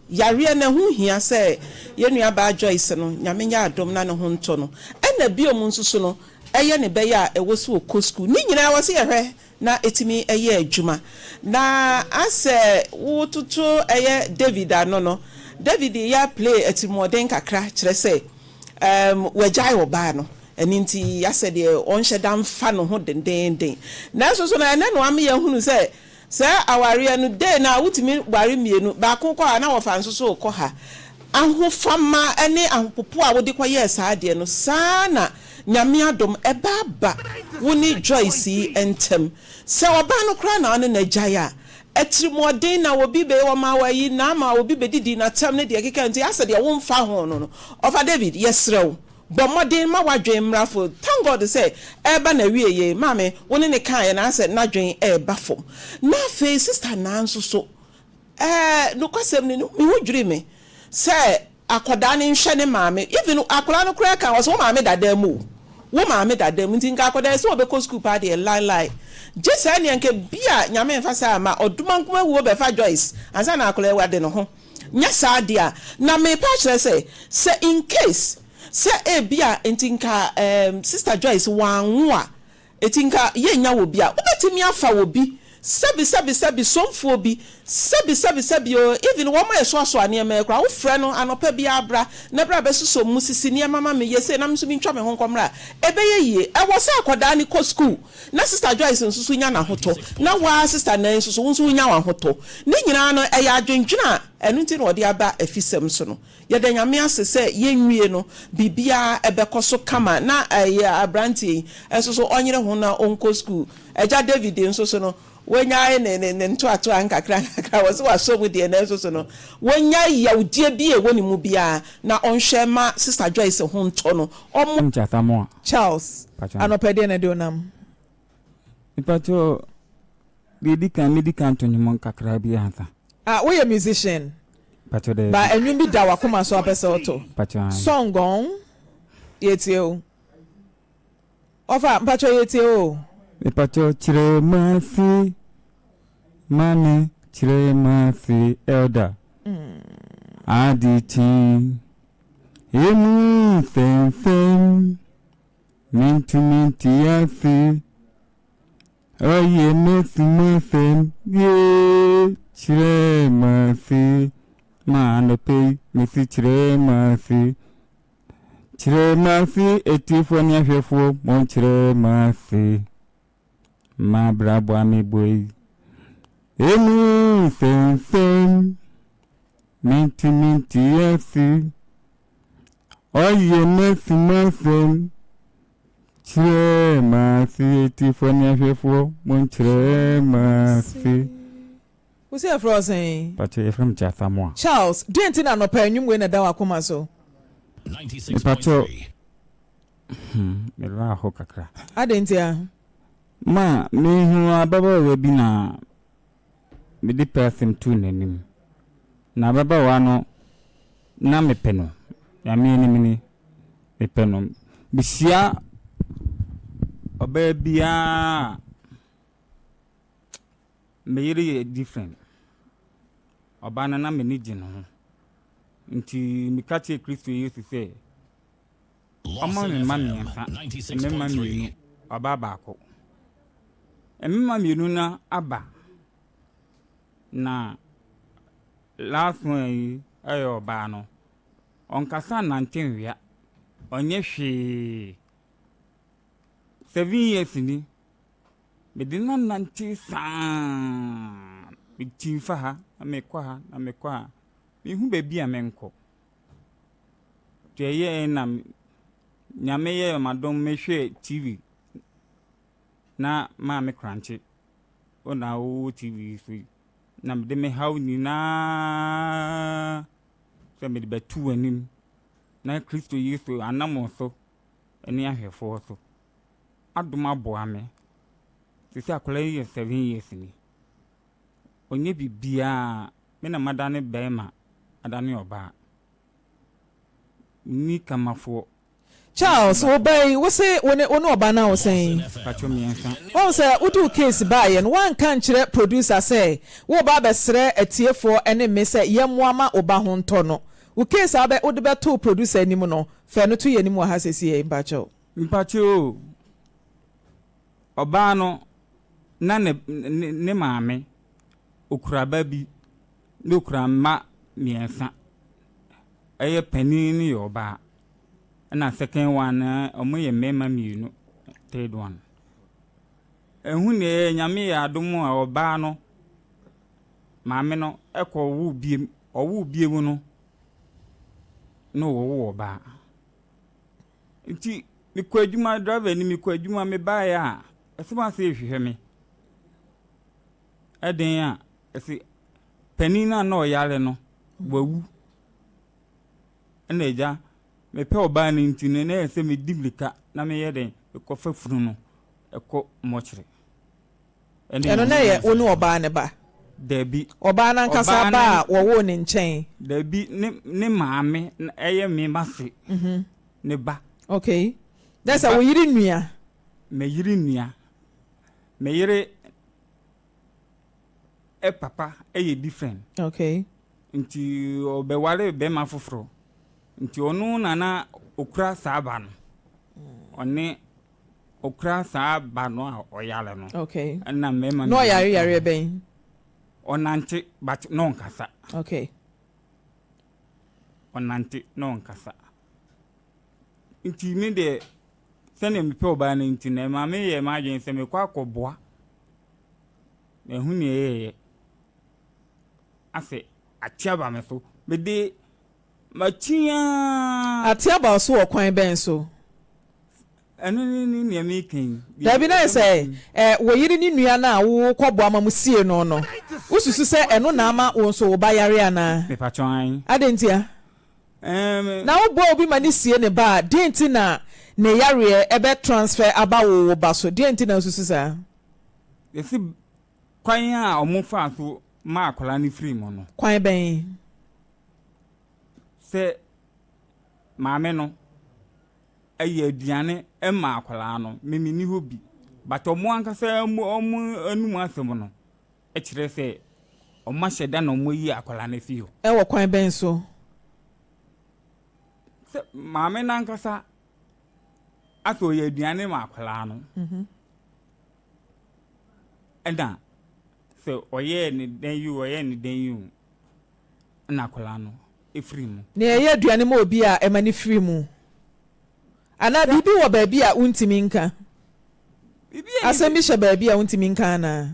yare na hu hia se ye nua ba Joyce no nyame nya adom na ne ho nto no. Na biom nso so no eye ne be ya ewo so ko school ni nyina wo se ye hwe na etimi eye adwuma na ase wo tutu eye David ano David ya play etimoden kakra kire se wajai wo ba no eni nti ya se de onhye dam fa no ho dendenden na so na no am ye hunu se aware no day na wutimi ware mienu ba kokọ na wo fa nso so ko ha ahofama ene ahopopo a wodi kwaye saa de no sana nyame adom ebaba woni Joyce entem se oba no kra na ne najaya etrimoden na obi be wo ma wayi na ma obi be didi na tam ne de keka nti ase de wo mfa ho no ofa David yesrew bomodin ma wadwen mrafo thank God say eba na wieye mame woni ne kan na ase na dwen eba fom na fe sister na nso so no kwasem ne mi wodwiri me say akoda ne nhwe ne mame even akola no kra kan wo mame dada mu wo mame dada mu nti nka akoda so obekọ school pa de lie just any nke bia nyame mfa sa ma odumankuma wo be fa Joyce ansa na akola wade no ho nya sa dia na me pa kire say in case say bia entinka sister Joyce wanwa etinka ye nya wo bia obetimi afa wo bi sabi somfo bi sabi o even wo ma eso aso ane ma ekra wo frɛ no anopa bi abra na bra be so mu sisi ne mama me yese na mso bi ntwa me ho nkomra ebeye yie e wo sa akoda ni ko school na sister Joyce nsusu nya na hoto na wa sister nan nsusu nsusu nya wa hoto ne nyina no e ya adwendwena enu nti no ode aba Afisem so no ye da nyame ase se ye nwie no bibia ebekoso kama na abranti ensusu onyere ho na onko school eja David nsusu no wonya ne ntoato ankakra wo so waso mu de na nsusu no wonya yawdie bi e woni mu bia na onhwe ma sister Joyce ho nto no omo Charles anopede na de onam ipato medical to nyimon kakra bi ansa we a musician pato de ba enwum bi da wakoma so apese oto song on yetio ofa pato yetio ipato chire mafi mane chire mafi elder aditi emu fem minti yafi oye mefem ye chire mafi mano pe mesi chire mafi etifo ni ahwefo mon chire mafi ma brabo ami boy emu fem minti yafi oye mefem chire mafi etifo ni ahwefo mon chire mafi we say frozen but you from Jathamwa Charles didn't na no pa enwum we na da wakoma so 96.3 me la ho kakra adentia ma me hu ababa we bi na me di person tu nanim na baba wa no na me peno ya me ni me peno bisia oba bia me yiri different obana na me ni gino nti mi kache Kristo Yesu se omo me ma me nfa me ma me oba baako emma mienu na aba na last one ayo ba no onkasa nantenwia onye hwe 7 years ni medina nanti san bitimfa ha amekwa mi hu be bia menko teye na nyame ye madom mehwe TV na Maame Korankye ona o TV fi na me de me haw ni na so me de betu anim na Kristo Yesu anamo so eni ahwefo so adoma boa me sisi akola ye 7 years ni onye bibia me na madane bema adane oba ni kamafo Charles obey we say one oba na wo saying pacho miensa o say udu case buy no one kan kire producer say wo ba besre atiefo ene me say yemoama oba ho nto no wo case abe wo de beto producer anim no fe no to yanim wa ha sesi mpacho oba no na ne maame okuraba bi ne okurama miensa eye pani ni oba na second one omo ye mema mienu third one ehun ne nyame ya adomu a oba no maame no ekọ owu biem no no wo oba nti mi kọ adwuma driver ni mi kọ adwuma me ba ya esema se ehwehwe me eden a esi pani na oyale no wawu na eja me pe oba ni ntine na ese me diblika na me yeden ko fafunu no eko mochire eno na ye wonu oba ne ba debi oba na nkasa ba wo wo ne nchen debi ne maame eye me mase ne ba okay that's how yiri nua me yiri nua me yire e papa eye different okay nti obewale be ma foforo nti onu nana okura saba no one okra saa ba no a oyale no okay na mema no yare ben onante but no nkasa okay onante no nkasa nti me de sene me pe oba na nti na ma me ye ma adwen se me kwa akoboa na hu ne ye ase atiaba me so me de machia atiaba so wo kwan ben so eno ni me kan dabi na say wo yiri ni nua na wo kwoboa ma musie no no ususu se eno na ama wo so wo ba yare ana me patwan adentia na wo bo obi ma ni sie ne ba denti na ne yare ebe transfer aba wo ba so denti na ususu sa esi kwan a omufa so ma akola ni free mo no kwan ben se maame no ayi aduane ma akola no memi ni hobi but omo ankasa omo anum asem no e kire se omo hyeda na omo yi akola na fi ho wo kwan ben so se maame na ankasa aso ye aduane ma akola no eda se oye ni den yu na akola no e free mu ne ye aduane ma obi a emani free mu ana bibi wo ba bia untimi nka asemi hye ba bia untimi nka na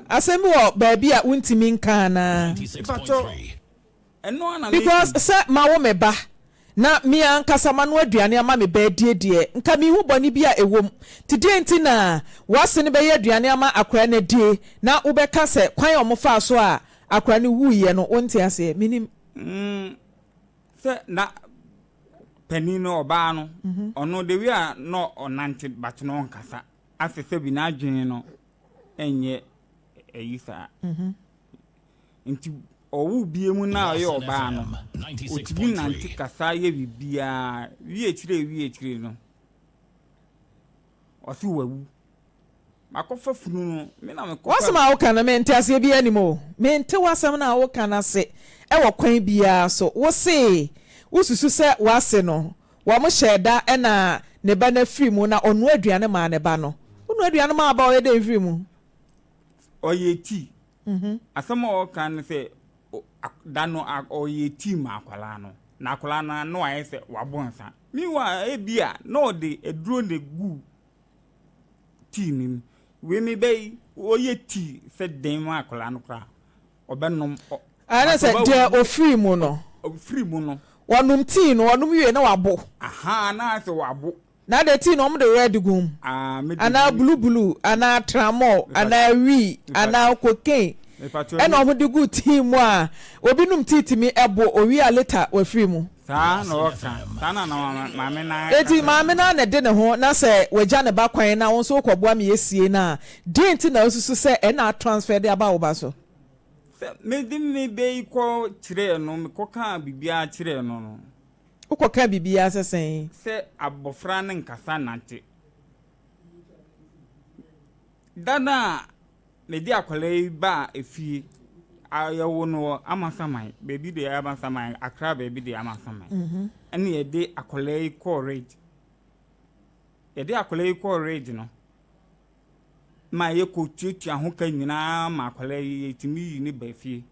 asemi wo ba bia untimi nka na because say ma wo me ba na mi ankasa ma no aduane ama me ba die nka mi hu boni bia ewom ti denti na wase ne be ye aduane ama akora na die na wo be ka se kwan o mo fa so a akora ne wuye no wonti ase minim se na penino oba no ono de wi a no onante but no nkasa afese bi na adwen no enye eyisa nti owu biemu na oye oba no otibi nante kasa ye bibia wi ekire no osi wawu makofa funu no me na mekofa wasema wo kana me nte ase bia animo me nte wasem na wo kana se e wo kwan bia so wo se ususu se wase no wo mo hyeda e na ne ba na free mu na onu aduane ma ne ba no onu aduane ma ba o ye de free mu oye ti asema o kan se dano oye ti ma akwala no na akwala na no aye se wabonsa mi wa e bia no de eduro ne gu ti nim we me be oye ti se den ma akwala no kra obenom ana se de o free mu no wanum tea no wanum wie na wabo aha na se wabo na de tea no om de red gum ana blue ana tramol ana wi ana cocaine ena om de good tea mu a obi num tea timi ebo owi a liter wa free mu sa na oka sa na maame na eti maame na de ne ho na se waja ne ba kwan na won so kwoboa me yesie na denti na osusu se ena transfer de aba wo ba so me di me be ko kire no me ko ka bibia kire no no uko ka bibia sesen se abofra ne nkasa nante dada me di akwale ba efie ayewo no amasaman baby de amasaman akra baby de amasaman ene ye de akwale courage ye de akwale courage no ma ye ko tutu ahoka nyina ma akwala ye timi yi ni ba fie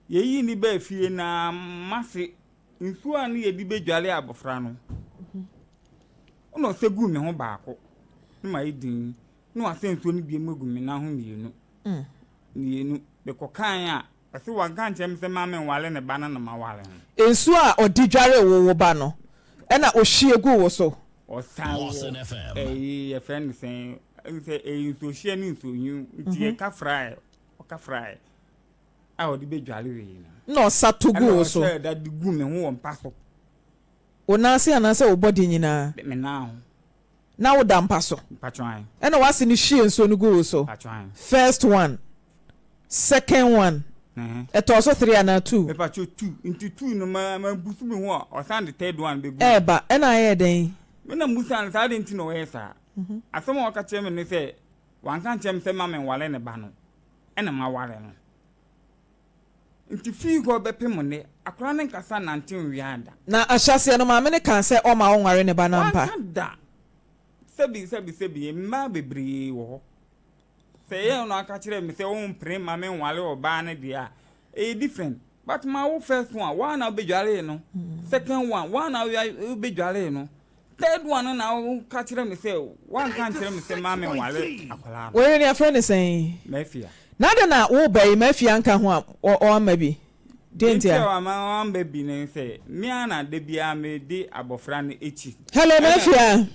ye yi ni ba fie na mase nsu a ne ye di bedwale abofra no ono se gu me ho baako ni ma yidin no ase nsu ni bi magu me na ho mienu be kokan a ase wanka ntem se ma me wale ne ba na ma wale nsu a odidware wo ba no e na ohie gu wo so o san ye friend sen nse so share ni so yu ntie ka fry o ka fry a odi bedwale we no satugu so da di gu me ho mpa so onase anase wo body nyina me na wo da mpa so patwan e na wase ni shie nso no gu so patwan first one second one eto so 3 and 2 me patcho 2 into 2 no ma busu me ho o san the third one be gu ba e na ye den me na musan sa de ntino we sa asema waka cheme ne se wanka chem se ma me wale ne ba no e na ma wale no nti fi go be pem ne akora ne nkasa nante wiada na ahyase no ma me ne kan se o ma wo nware ne ba na mpa sebi mma bebree wo say ye no aka kire me say won pray ma me nwale oba ne dia different but my first one now be dware no second one now be dware no third one now ka kire me say one can kire me say ma me nwale akwala where your friend is saying mafia nada na wo bai mafia nka ho o ma bi dentia so ma wan baby ne say me ana de bia me di abofra ne echi hello mafia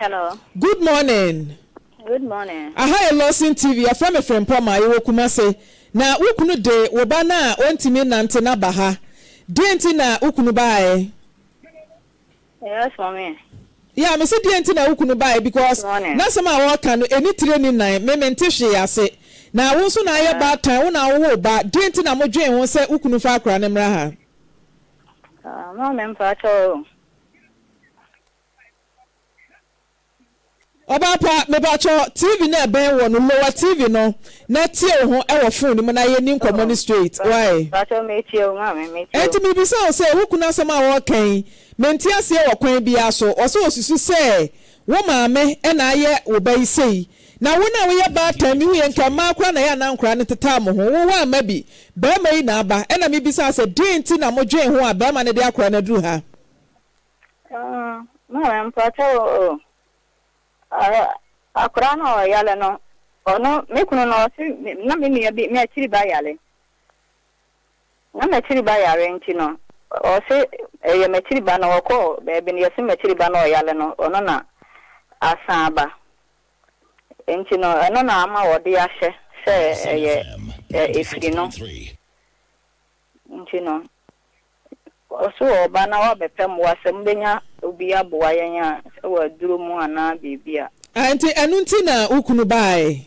hello good morning. Good morning. Aha a Lawson TV. A Maame Frimpomaa Korankye. Na ukunu de woba na ontimi nante na baha. Denti na ukunu bae. Yes, mommy. Yeah, me say denti na ukunu bae because na sama waka no eni training nan me mente hwe ase. Na wo so na ye ba tan wo na wo ba denti na modwen ho se ukunu fa akra ne mra ha. Mommy mpacho. Obapa me ba cho TV na ben wo no lower TV no na tie ho e wo phone mu na ye ni nkomo ni straight why Pacho me tie o ma me tie enti me bi say o say hukuna sama wo kan me ntia se wo kwan bia so o so osusu say wo maame e na ye wo bai sei na wo na wo ye ba tan mi wo nka ma kwa na ya na nkra ne teta mo ho wo wa ma bi ba mai na aba e na me bi say denti na mo dwen ho a ba ma ne de akra na duru ha ma mpacho akura no yale no ono me kunu no si na me mi bi me achiri ba yale na me achiri ba yare nti no o se ye me achiri ba no ko be bi ne se me achiri ba no yale no ono na asaba nti no ono na ama wode ahye se ye efiri no nti no oso oba na wa bepem wasem benya obi aboa yenya wa duro mu ana bibia anti enunti na ukunu bae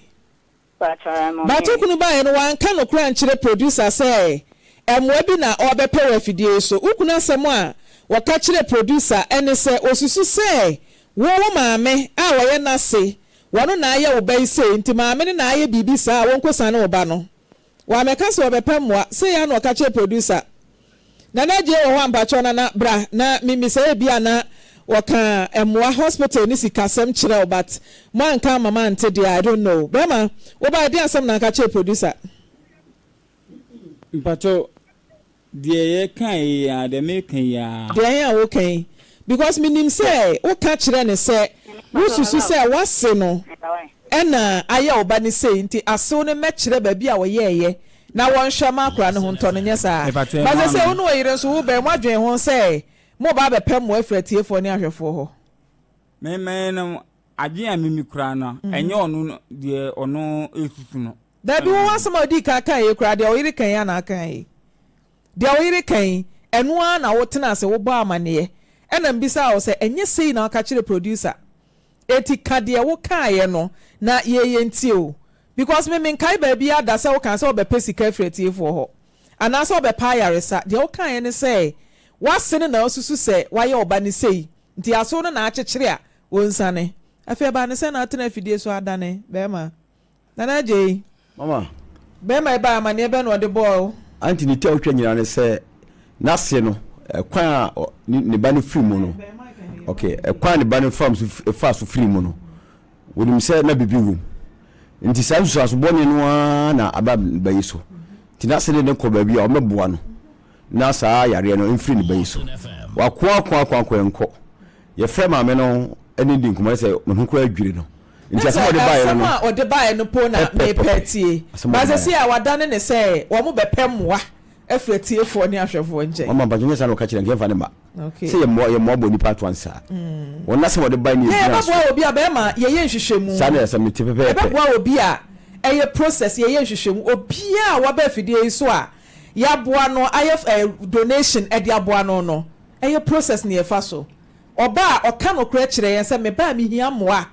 but ukunu bae no wan ka no kura nkyere producer say emwa bi na obepe wa fidie so ukunu asem a waka kyere producer ene se osusu say wo maame a woye na se wono na aye obai say nti maame ne na aye bibi sa wonkosa ne oba no wa meka so obepe mwa say ya no ka kyere producer na je wo ambacho na bra na mimi say bia na waka emwa hospital ni sikasem kire but man ka mama ante dia I don't know bema wo ba dia asem na ka che producer mpacho die ye kan ya de me kan ya dia ya wo kan because minim say wo ka kire ne say wo susu say wase no ena aye oba ni say nti aso ne me kire ba bia wo ye na won hwama akra ne ho nto no nya saa ba say wo no yire so wo ba mo adwen ho say mo ba be pem mo afratiefo ne ahwefo ho me no age a mimi kura no enye onu de onu esusu no da bi wo asema di ka kan ye kura de oyire kan ya na kan ye de oyire kan enu a na wo tena se wo ba amane ena mbisa wo se enye sei na ka kire producer eti ka de wo kan ye no na ye nti o because me kai ba bia da se wo kan se wo be pesika afratiefo ho ana se wo be pa yaresa de wo kan ye ne se wasene na osusu se waye oba ne sei nti aso no na akyekyere a wonsane afi ba ne se na atena fidie so adane bema na je mama bema ba amane ebe no de ball anti ni tell twanyina ne se na se no kwan ne ba ne free mu no okay kwan ne ba ne farm so fa so free mu no wonim se na bibi wu nti sa so aso bone no na aba ba yeso ti na se ne ko ba bi a o meboa no na saa yare no mfiri ne bayiso wakwa enko ye frɛ maame no eni din kuma sɛ me hu kura adwire no nti asɛm ɔde bae no asɛm ɔde bae no po na me pɛtie ba sɛ si a wadane ne sɛ wɔ mo bɛpɛ mmoa afratiefo ne ahwɛfo nkyɛn mama ba nyɛ sa no ka kyerɛ nkɛmfa ne ma sɛ ye mo abo nipa to ansa wɔn na sɛ ɔde bae ne yɛ bɛboa obi a bɛma yɛyɛ nhwehwɛmu sa na sɛ me te pɛpɛ bɛboa obi a ɛyɛ process yɛyɛ nhwehwɛmu obi a waba afidie yi so a yaboa no ayɛ donation edi aboa no ɛyɛ process ne yɛfa so ɔba ɔka no kora kyerɛ yɛn sɛ me ba me hia mmoa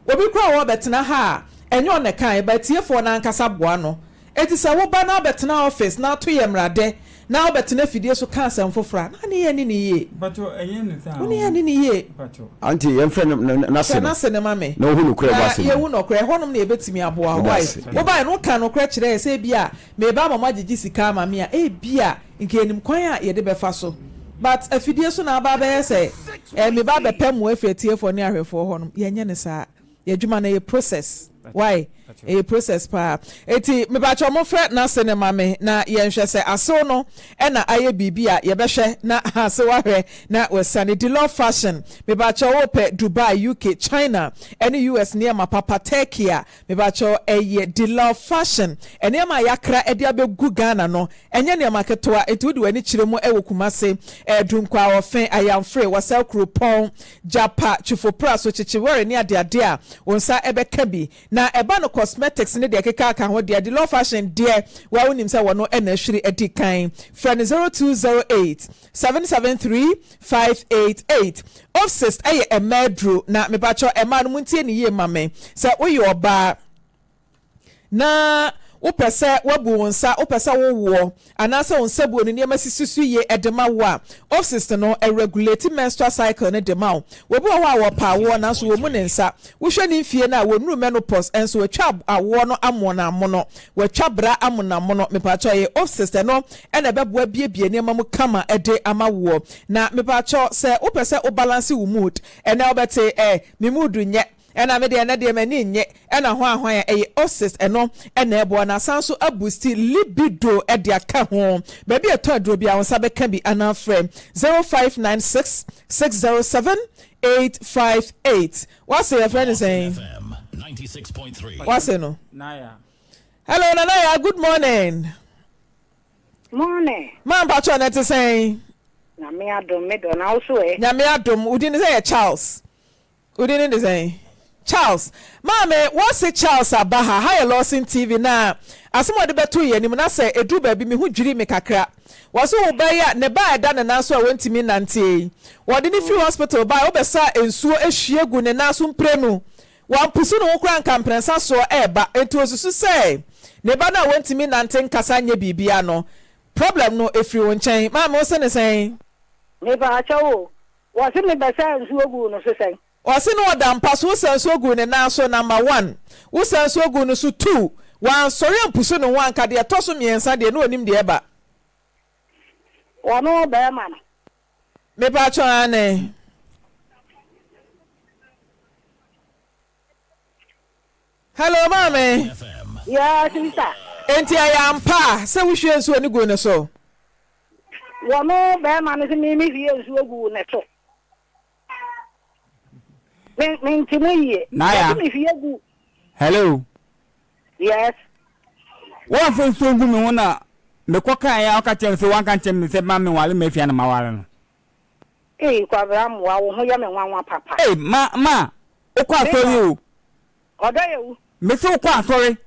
obi kora wɔ bɛtena ha ɛnyɛ ɔne kan ba tiefo na ankasa boa no eti sɛ wo ba na bɛtena office na to yɛ mrade na wo bɛtena fidie so ka asɛm fofora na ne yɛ ne ye bato ɛyɛ ne saa ne yɛ ne ye bato anti yɛn frɛ na se ne mame na wo no kora ba se ye wo no kora honom na yɛbɛtumi aboa why wo ba no ka no kora kyerɛ sɛ bia me ba mama gigi sika mame a bia nke enim kwan a yɛde bɛfa so but afidie so na aba bɛyɛ sɛ me ba be pem we fetie for ne ahwefo ho no ye nye ne sa ye dwuma na ye process why a process pa eti me ba cho mo fre na se ne mame na ye nhwe se aso no e na aye bibia ye be hwe na ase wa hwe na we sane the love fashion me ba cho wo pe Dubai UK China any US near ma papa Turkey me ba cho eye the love fashion ene ma yakra e dia be gu Ghana no enye ne ma ketoa eti wodi wani kiremo e wo kumase dunkwa ofen ayam free wasel krupon japa chufopra so chichiwore ne ade ade a wonsa ebe kabi na eba no cosmetics ne de keka ka ho de love fashion de wa wonim se wono na hwiri edi kan friend 0208 773 588 obsessed aye emedru na mebacho ema no muntie ne ye mame se oye oba na wopese wabu wonsa wopese wowo anase wonsabu oni niam asisusu ye edema wa obsessed no regulate menstrual cycle ne dema wo bi wo a pa wo na so wo mu ne nsa wo hwe ni mfie na wonuru menopause enso atwa awo no amona amono wo atwa bra amona amono mepacho ye obsessed no ena beboa biebie ne mamu kama ede amawo na mepacho se wopese wo balance wo mood ena obete me mood nye ena me de na de mani nye ena ho ahwan ya osis eno ena ebo na sanso abusti libido e de aka ho ba bi eto adro bia won sabe kan bi ana frame 0596 607 858 what's your friend saying 96.3 what's no Naya. hello Naya, good morning man ba cho na te saying na me adom me do na also nyame adom udi ne say Charles udi ne saying Charles Maame what's it Charles abaha hi Lawson TV na asemo de beto ye nim na say edu ba bi me hu dwiri me kakra waso wo ba ya ne ba da ne naso a wontimi nante wode ni free hospital ba wo besa ensuo ehwie gu ne naso mprenu wan pusu no kura nkamprensa so eba etu osusu say ne ba na wontimi nante nkasa nya bibia no problem no efiri won chen Maame wo se ne say me ba chawo wo se me besa ensuo gu no so say wasi no odampa so senso gu ne na so number 1 wo senso gu no so 2 wan sori ampuso no wan ka de to so miensa de no onim de eba wono be ma no me pa cho ane hello mame ya sister enti ayampa se wo hwe enso ni gu ne so wono be ma no se mi hwie ensuo gu ne so Naya. Hello. Yes. What for so good me wanna me koka ya aka chem so wan kan chem me se ma me wale me fia na mawale no. Kwa bram wa wo ho ya me nwanwa papa. Ma. O kwa sorry o. Oda ye. Me se o kwa sorry.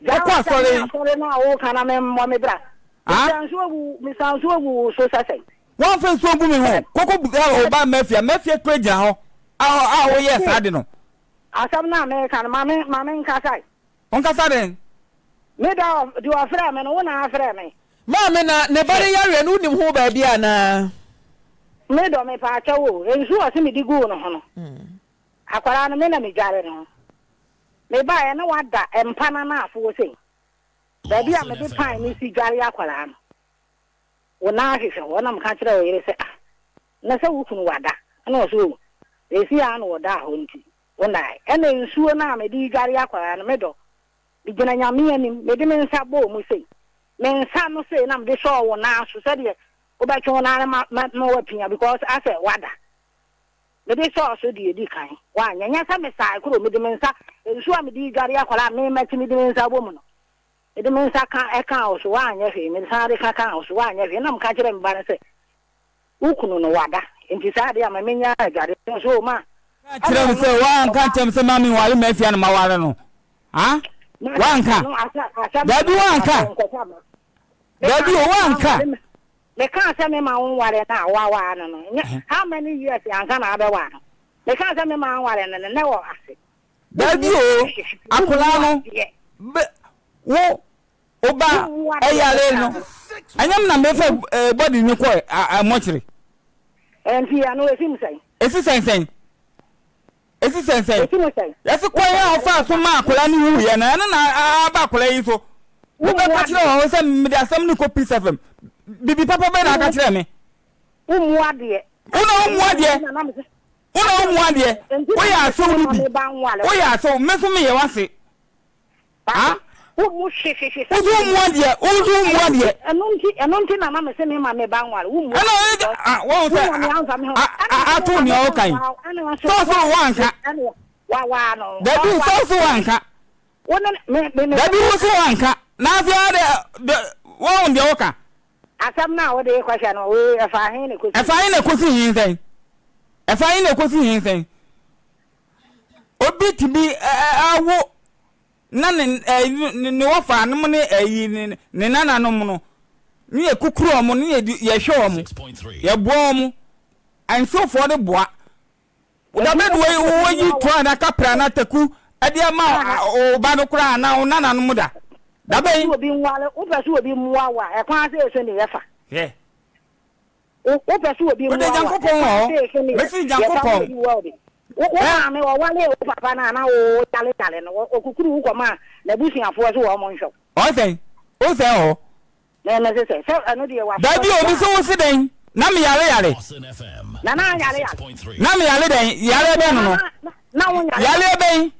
O kwa sorry. Sorry na o kana me mo me bra. Me sanso gu so sase. What for so good me ho. Koko buga o ba mafia kwaja ho. Oh yes, I don't know. Asam na me kan mame nkasai. On kasade. Me da do afra me no na afra me. Mame na ne bare yare no nim ho ba bia na. Me do me pa chawo, ensu ase me digu no ho no. Akwara no me na me jare no. Me ba ya na wada empana na afo sei. Da bia me de pan ni si jare akwara no. Wona ahwehwe wona me ka kire o yere se ah. Na se wukunu wada. Na o so esi anu oda ho nti wona ena nsuo na me di gari akwara na me do bigina nyame ani me de me nsa bo mu sei me nsa no sei na me de show wo na so se de obetwe na ma wapia because ase wada me de show so de di kan wa nyanya sa me sai kuro me de me nsa nsuo me di gari akwara me ma ti me de me nsa bo mu no me de me nsa ka e kan o so wa anya hwe me sa de ka kan o so wa anya hwe na me ka kire me ba na se ukunu no wada enti saade ya mamenya agare so ma tira me se wan kan tem se mami wale me fia na mawale no ha wanka dabi wanka dabi wanka me kan se me ma won wale na wa no how many years yanka na abe wa no me kan se me ma wale na ne wo ase dabi o akola no wo oba eyale no anyam na me fe body ni ko mochiri enti ya no esim sai esi sensen yesi kwa ya ofa so ma akola ni wu ye na aba akola yi so wo be ka kire wo se me da sam ni ko peace fm bibi papa be na ka kire me umu ade Una umwade. Una umwade. Oya so ni bi. Oya so me so me ye wase. Ah? Umu shishi. Uzu umwade. Enonti na mama se me ma me ba nwale. Umu. Wọ́n sẹ́ àtún ní ọkà yìí sọ́ọ̀sọ́ wà nǹkan dẹ̀bí sọ́ọ̀sọ́ wà nǹkan dẹ̀bí wọ́sọ́ wà nǹkan náà fi wọ́n ní ọkà. Asam náà wọ́n de kwasẹ̀ náà wọ́n ẹ̀fà yín ní kòsí. Ẹ̀fà yín ní kòsí yìí sẹ́yìn ẹ̀fà yín ní kòsí yìí sẹ́yìn obi ti bi awo na ne wɔfa anom ne ayi ne nananom no ni ekukuru omo ni ye hwe omo ye boa omo ansofo de boa da bedu wo yi to na kapra na taku ade ma o ba no kura na nananom da be obi nwale o pese obi muwa wa e kwa se eso ne yefa ye o pese obi muwa o de jankopon o me si jankopon wo ame wo wale o papa na o tale no o kukuru ko ma na busuafo so wo mo nhwo o se o na se anu de wa da bi obi so wo se den na me yare na yare na me yare den yare be no na wo yare be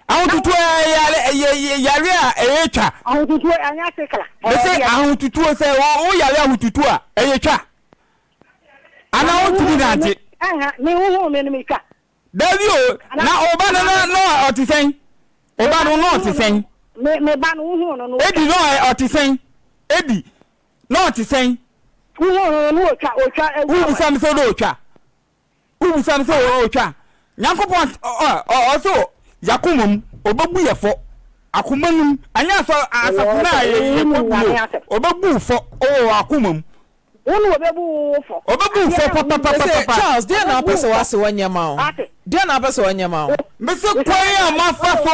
ahun tutu yare a eyetwa ahun tutu anya sekala be se ahun tutu se wo yare ahun tutu a eyetwa ana wo tutu dante me wo me mi twa Davi o na oba no otisen oba no otisen me ba no hu no edi no otisen edi no otisen hu no otwa hu sam so do otwa hu sam so otwa Nyankopon so yakumum obabu yefo akumanum anya so asafuna ye obabu fo akumum Unu obebu fo papa Charles dia na pese wase wanyama o dia na pese wanyama o mbese kwaya mafa so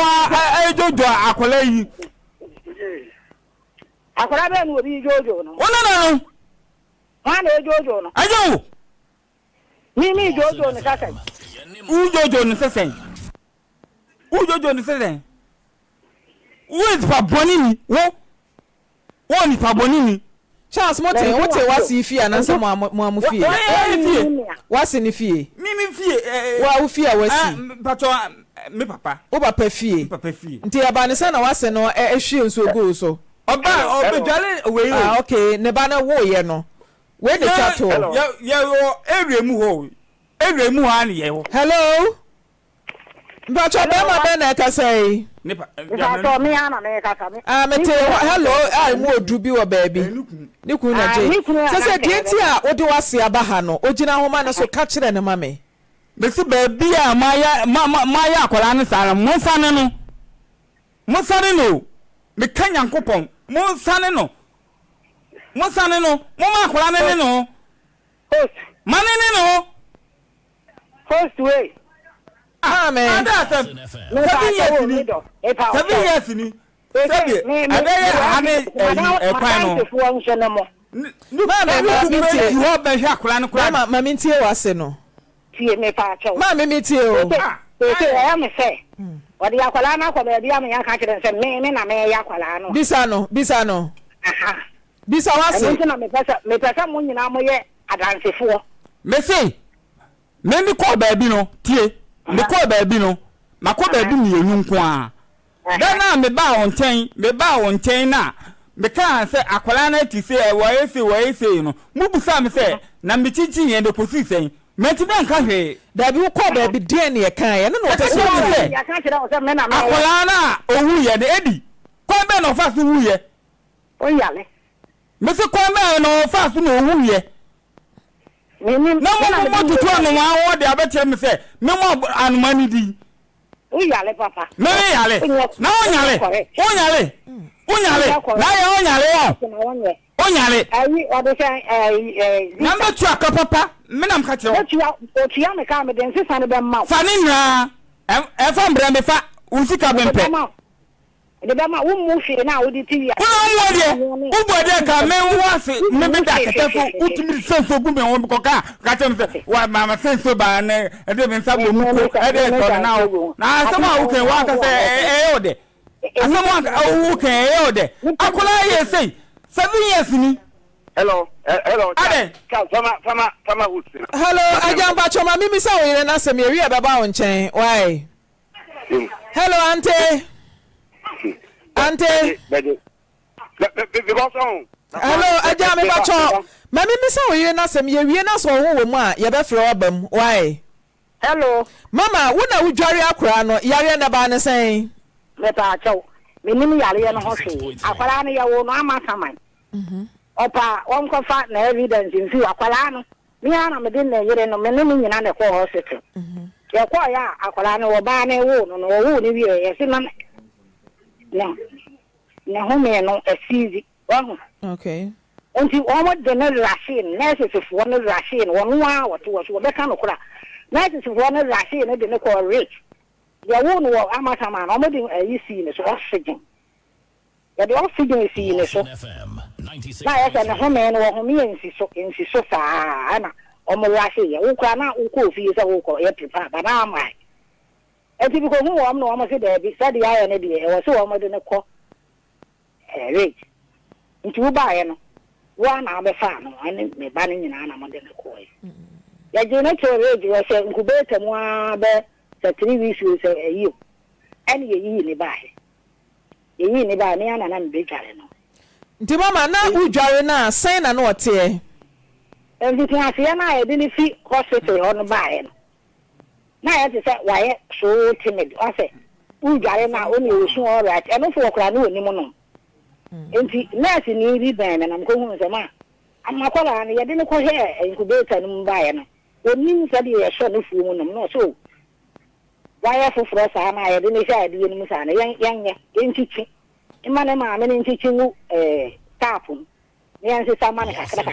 ejojo akola yi akola be nu obi jojo no ona na ejojo no ajo mi jojo no sasa ujojo no sasa wo pa bonini wo ni pa bonini Charles Mote wote wasi fie ananse mo amufie wasi ni fie mi fie wa ufie wasi pato me papa wo papa fie nti abanisa na wase no ehwie nso go so oba obedwale we okay ne ba na wo ye no we de chato ye wo ewremu ho ani ye wo hello Mbacho bema bena kasai nipa to me ana me kasa me mete hello mu odubi wo baby ni kun na je se dieti a odi wase aba ha no ogina homa na so ka kire ne mame besi baby a maya akola ne sara mo sane no me kanya nkopon mo sane no mo ma akola ne no host manene no host way amen 7 years ni sabi adeye ane ekwan no mama mintie wase no tie me pa cho mama mintie o ya me se odi akwala na kwa be ya me ya ka kire se me na me ya akwala no bisa no aha bisa wase nti na me pesa mo nyina mo ye adansefo me se me mi ko baabi no tie me ko baabi no makọ baabi ni enyu nko a da na me ba won ten na me kan se akwala na ti se wo se no mu busa me se na me chichi yen de kosi sen me ti ban ka hwe da bi ko baabi de ne kan ye no no te so ya kan kira o se me na me akwala na owu ye de edi ko be no fa su wu ye o yale me se ko be no fa su no owu ye na mo tutu anu wa wo de abetie me se me mo anumani di o yale papa me yale na o nyale na ye o nyale ayi o de say na me tu aka papa me na mka tiro o tia me ka me den sisa ne be ma fani na e fa mbre me fa usika bempe de be ma wo mu hwe na wo di tv wo bode ka me wase me be da ketefo utumi senso gu me won ko ka tem se wa mama senso ba ne e de me nsa bo mu ko e de so na wo na asama wo ken wa ka se e ode asama wo ken e ode akola ye sei 7 years ni Hello. Fama Woodson. Hello, Ajamba Choma, Mimi sa we na sem ye baba on chen. Why? Hello, auntie. Auntie. Hello, Ajamba Bacho. Mami mi sa we na sem ye wie na so wo mu a ye be frɛ obam. Why? Hello. Mama, wo na wo dware akora no, yare na ba ne sen. Me pa chaw. Me nim yare no ho hwe. Akwara no ye wo no ama saman. Opa, on ko fa na evidence nfi akwara no. Me ana me din na yere no me nim nyina na ko hospital. Ye ko ya akwara no wo ba na wo no wo ni wie ye si na na ho me no asizi. Okay. Unti omo de na rashin, nurses fo na rashin, won wa wo be ka no kura. Nurses fo na rashin de ne ko rich. Ya wo no ama saman, omo de ayisi ne so oxygen. Ya de oxygen si ne so. Na ya sa na ho me no ho me ensi so saa na omo rashin ya wo kwa na wo ko fi sa wo ko ya prepare ba na mai. E ti bi ko hu wo no omo se de bi sa de ya ne de e wo se omo de ne ko rich. Nti wo ba ye no wa na be fa no ane me ba ne nyina na mo de ne ko ye. Ya je na to rich wo se incubator mu a be 3 weeks wo se eyi. Ane ye yi ne ba ye. Ye yi ne ba ne ana na me dware no. Nti mama na udware na sen na no ote. Everything afia na ye de ne fi hospital on ba ye no. Na ye te say wa ye so timid. O say udware na oni osu alright. E no fo okra na oni mu no. Enti nurse ni ri ban na nam ko hu se ma. Amakwala na ye de ne ko he incubator no ba ye no. Oni nsa de ye so no fu mu no so. Wa ye foforo sa na ye de ne sha de ni mu sa na yan entichi. Ima ne ma me ne entichi wu tapu. Ne yan se sa ma ne kakra.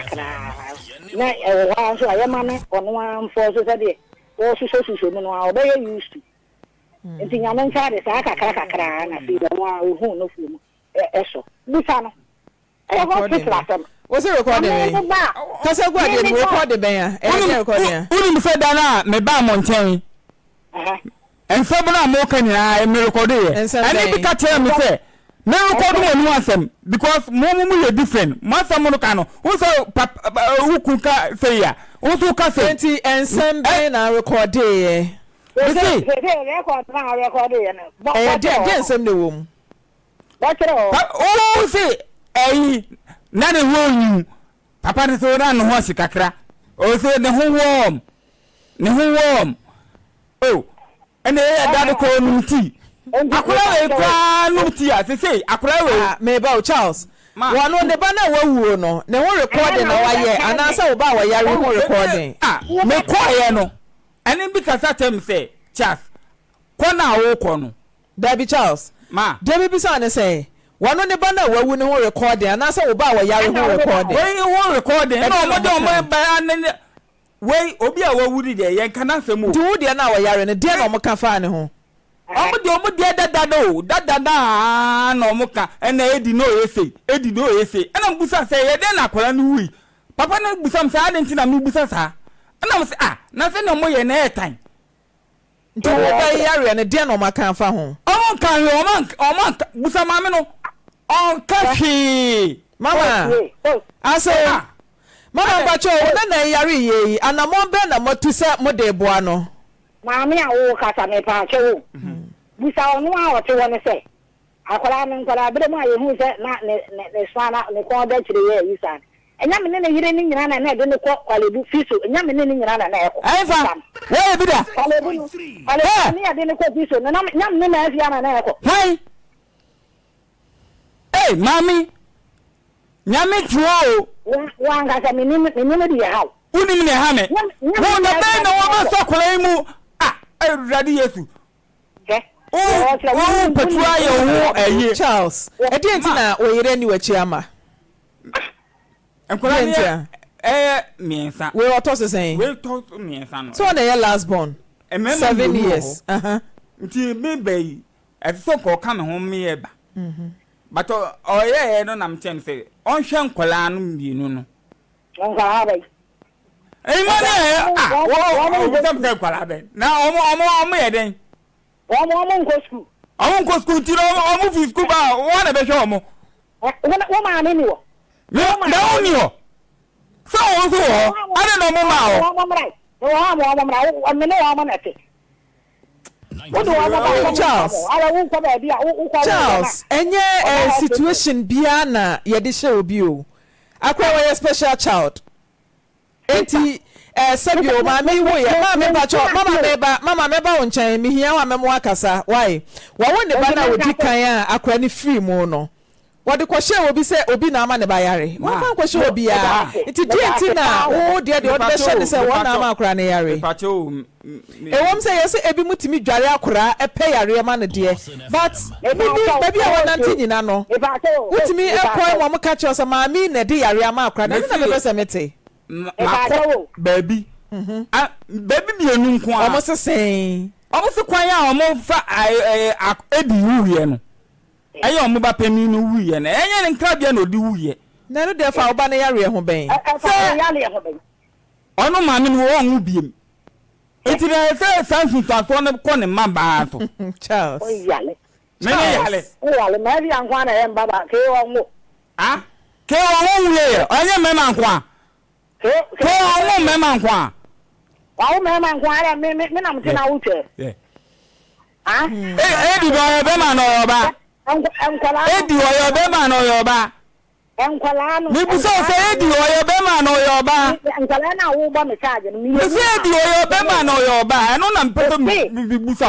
Na wa so aye ma ne ono an fo so se de. O so mu no a obey used to. Enti nyame ncha de sa kakra na fi no a hu no fu mu. Eso. Bisa no. Was it recording? Cause I got the recording there. Uni fe dana me ba monten. En fe bana mo kan na me record here. And be ka tell me say me record one asem because mo you different. Masam no kan no. Who say who kunka say ya. Who so ka say 20 and some na record here. You see? Record here. Then some the room. Oh, say, eh, none of you. Papa is so down horse kakra. Oh, say the whole warm. Oh, and they had call no tea. Akura no tea, as they say, Akura, maybe Charles. One on the banner were no, they were recording our year, and I saw about what you were recording. Ah, me quiet no. And then because I tell me, say, Charles, Kona o kono. Debbie Charles. Ma, Debbie Bisane say, one on the banner where we know recording, and I saw about what you were recording. When you were recording, no, what don't buy way, Obia, what would it? You cannot say move. Do the hour, you're in a dear no can home. Oh, but you that no moka, and Eddie no essay, and I'm Busa say, then I call you. Papa no Busam silent in a new Busasa. And I was nothing no more in air time. Do area and a dear no can home. Oh, can you, Busa Mamino? Oh, Kashi, Mama. I say, Mama Bacho, then yari, and a more ben a motusa mode buano. Mammy, I walk at a pacho. We saw no hour to want to say. I call him who said not the swan out in the corner to the air, you said. And I'm in a year in Yana and I didn't call while you do fish, and I'm in Yana and I found. Where be that? I didn't call fish, and I'm in Yana and I. Hey, hey, Mammy. Yammy throw one has a minimum how. Unim ne hame. Won the man no one so kwalemu. Ah, ready yesu. Oh, petrol your Charles. I didn't know Oyere ni wachiama. Enkwala miensa. We were tossed saying. We tossed miensa. So na your last born. 7 years. Nti me bay. E so ko come home me eba. But oye no nam chen say. On hwe nkwala no mbienu no. Nkwala bay. Hey man, we don't take kwala now omo yeden. Omo go school. Omo go school ti omo fi school ba won na be hwe omo. Wo ma ni wo. Me na oni o. So also, I don't know mama. Charles, any situation biana yedi show bio. Akwa special child. Enti sabio mama wo ye mama ba cho mama meba wonchen mi hia wa memo akasa why wa won ne ba na wodi kan a akwa ni free mu no wodi ko hye obi se obi na ama ne ba yare wa fa ko hye obi a enti dieti na wo de odi hye ne se won na ama akra ne yare ewom se yesi ebi mutimi dware akra epe yare ma ne de but baby a won nanti nyina no mutimi ekoi mo ka che o maami ne de yare ama akra na na be se mete baby baby mienu nko a omo sesen omo se kwan a omo fa edi wuye no aye omo ba pemi no wuye na enye ne nkra bia na odi wuye na no de fa oba na yare ho ben ono ma me no wo hu biem eti na fe sansu taso ne ko ne maba to Charles oyale me ne yale ma bi ankwa na em baba ke wo ke wo wuye onye me ma nkwa ke wo me ma nkwa wa me ma nkwa ara me na mti na uche edi bo be ma no yoba edi oyo be ma no yoba enkwala no mi buso se edi oyo be ma no yoba enkwala na wo ba me charge no mi edi oyo be ma no yoba eno na mpeto mi buso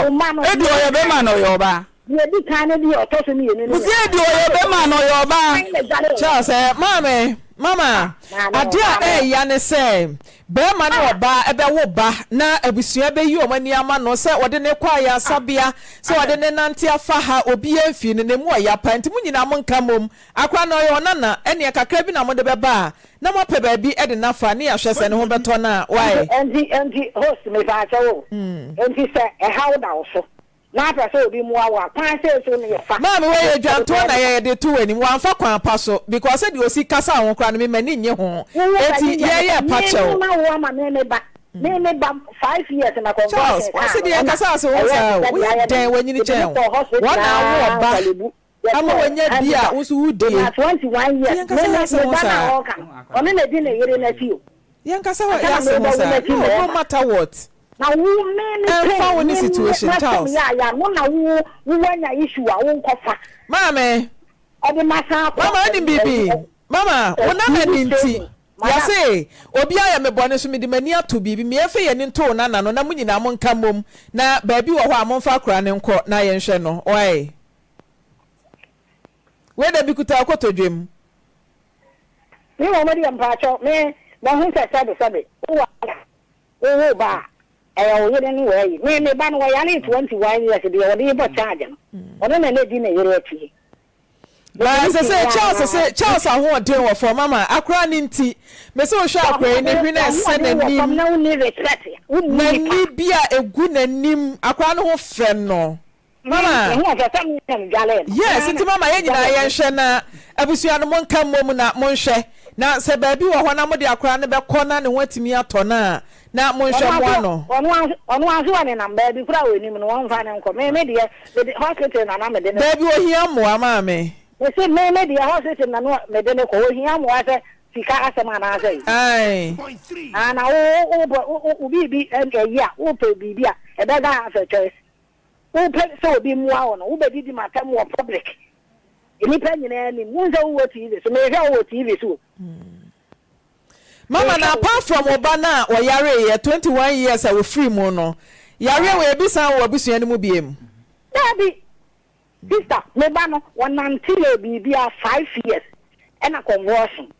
edi oyo be ma no yoba ye di kan di otoso mi yenu edi oyo be ma no yoba Charles mama adia ya ne se be ma na oba ebe wo ba na abusua be yi omani ama no se wode ne kwa ya sabia se wode ne nante afa ha obi amfi ne mu ya panti munyina mo nka mom akwa na oyo nana ene kakra bi na mo de be ba na mo pe ba bi e de nafa ne ya hwese ne ho beto na why enti host me fa chawo enti se e how da so na apese obi mu awa kwan se so ne fa mama we ye dwanto na ye de to wani wan fa kwan pa so because de osi kasa ho kra no me mani nye ho eti ye pacho na wo ma me ba 5 years na ko Charles what's the kasa so wo sa we den wani ni chen one hour ba ama wanya bia wo so wudi 21 years me na ho kan oni na di na yere na ti o yan kasa wa ya so no matter what na wo me found this situation Charles ya no na wo wanya issue a wo nkofa mama odi masa mama odi bibi mama wona na ninti ya say obi aya me bone so me di mani ato bibi me efe ye ni nto na no na munyina mo nka mom na baabi wo ho amomfa akra ne nko na ye nhwe no oi we da bi kuta akotodwem ni wo me di ampacho me na hu se sabe wo ba oyere ni we me ba no ya ni 21 years de o de bo charge no na na di na yere ati ba se Charles aho de wo for mama akra ni nti me se o hwa akra ni hwi na se na ni bia egu na nim akra no ho fe no mama yes iti mama ye nyina ye nhwe na abusua no monka mom na monhwe na se baabi wo ho na mo de akra ne be kɔ na ne ho atimi atɔ na monhwe mo ano ono azu ane na baabi kura we nim no won fa ne nko me de hospital na me de baabi o hia mo ama me se me de hospital na no me de ne ko hia mo ase sika asema na ase ai ana o bibi ya o pe bibi a e be ga afa choice o pe so obi mu awo no wo be didi matam wo public ni pe nyina ni mu nza wo TV so me hwa wo TV so mama na apart from obana o yare ye 21 years we free mu no yare we bi san wo abusua ni mu biem daddy sister me ba no won until bibi a 5 years and a conversion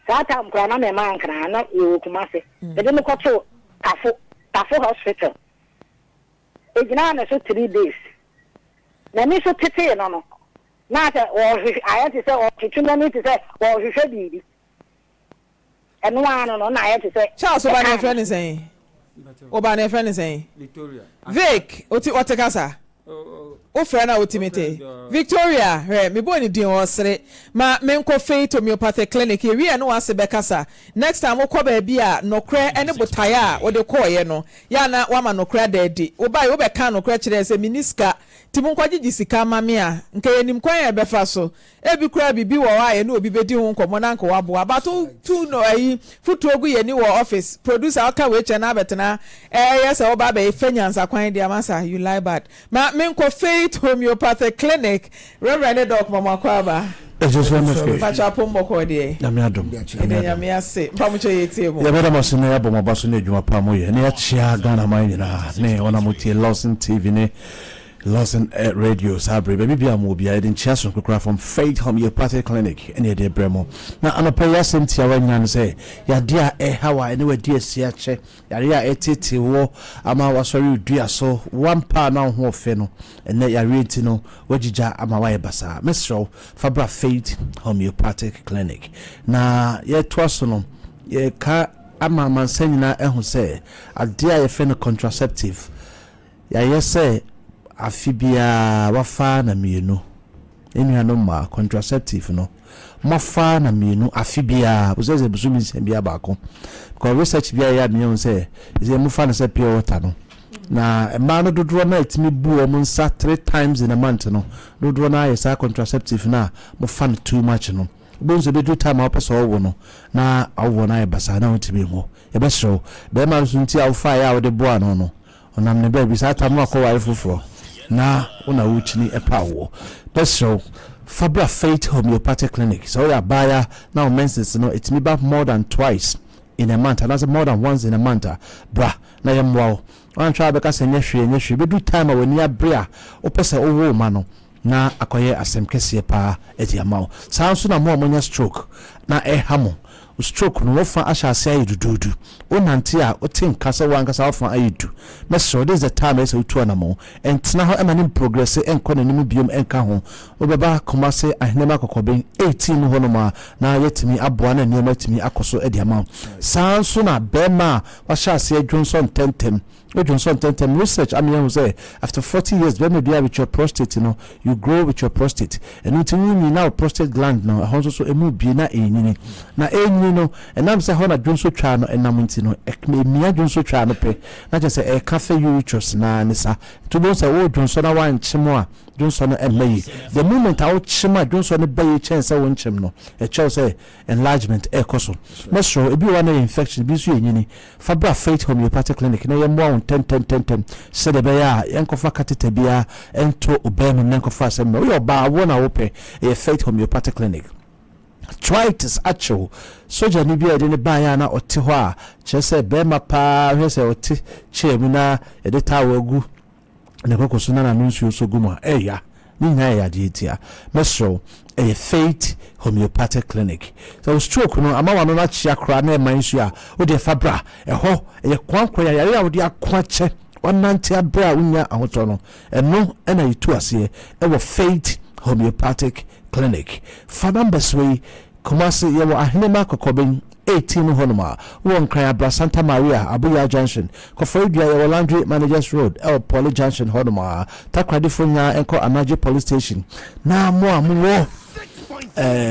that am kra na me man kra na e kuma se e de me ko to kafo hospital e gina na so 3 days na me so tete no na ta o ayati se o kituna ni te se o hwehwe bibi eno ano no na ayati se Charles oba na friend say oba na friend say Victoria Vic oti kasa o friend na otimete Victoria me boy ni din o sere ma me nko Faith Homeopathic Clinic e wi no ase be kasa next time okọ ba bia nokre ene botaya o de koye no ya na wa ma nokre da di oba ye obe kan nokre kire se miniska timu kwaji jisika mamia nke yenim kwan ya befa so ebi kura bibi wo wa ye na obi bedi ho nkomo na nko wabo abato tu no ayi futu ogu ye ni wo office producer aka we che na betena yes e oba be fenyansa kwan dia masa you lie bad ma me nko Faith Homeopathic Clinic Reverend Doc Mama Kwaba just MFK pacha pombo ko de na me adom ya me ase pamucho yete mo ya bada masina ya bomo baso ne dwuma pa mo ye ne ya chia Ghana man na ne ona mutie Lawson TV ne Lawson Radio Sabre baby bia mo bia in Chason kokra from Faith Homeopathic Clinic any de bremo na anopa ya sentia wanya say ya dia hawa anywhere dia sia che ya ya etete wo ama wasori dua so one pa na ho fe no ene ya renti no wagija ama wa basa mesro fabra Faith Homeopathic Clinic na ye twaso no ye ka ama mansanyina ehu say adia ye fe no contraceptive ya ye say afibia wafa na mienu enuano ma contraceptive no mafa na mienu afibia uzeze buzumi sembia bako because research bia ya mi on say is e mufa na say pure water no na ma no dodro na etimi bu o nsa 3 times in a month no dodro na yesa contraceptive na mufa na too much no bonzo be do time opesa owo no na owo na yebasa na otimi ho yebesho be ma sunti awfa ya wo de bo ano no onam ne ba bi sa tamu akwa ifufo na una uchini epawo pesho Fabra Faith Homeopathic Clinic so ya baya now menses no it me back more than twice in a month and that's more than once in a month bra na yamwa wan try be ka senye hwe be do time when ya bra opesa owo ma no na akoye asem kese pa ediamao sanso na mo amonya stroke na hamo stroke no fa ashase ayidudu onante a otin kasa wankasa ofa ayidu meso this the time is utu anamo entina ho emani progress enko nanim biom enka ho obeba komase ahnema kokoben 18 ho no ma na yetimi aboa na niam atimi akoso ediamao sanso na bema washase adwonson tentem research I mean say after 40 years when you deal with your prostate you know you grow with your prostate and until you now prostate gland now also so emu bi na enini na enini no and am say ho na dwonso twa no enam nti no emia dwonso twa no pe na je say e cafe urethus na nisa to bo say wo dwonso na wan chimo a dwonso no emai the moment I chima dwonso no bayi chance won chim no e chow say enlargement e koso mesro e bi one infection bi so enini Fabra Faith Homeopathic Clinic na yemo 10 said the bear enkofa katete bia ento obem nenkofa sem no yo ba wona wope e Faith Homeopathic Clinic try it actual soja ni bia de ne baya na ote ho a chese bema pa hwese ote chemu na e de tawagu ne kokoso na nunsu so guma eya ni nya ya de tia mesro e Faith Homeopathic Clinic so stroke no ama wano na chia kra na mansu a o de Fabra e ho e kwankwa ya ya wo de akwache onante abra unya ahoto no eno na yitu ase e wo Faith Homeopathic Clinic Fadambeswe Kumasi yewo ahnema kokoben 18 honoma won kran abra Santa Maria Abuya Junction Kofredua yewo Landry Managers Road El Poly Junction honoma takrade fonya enko Anaje Police Station na mo amuwo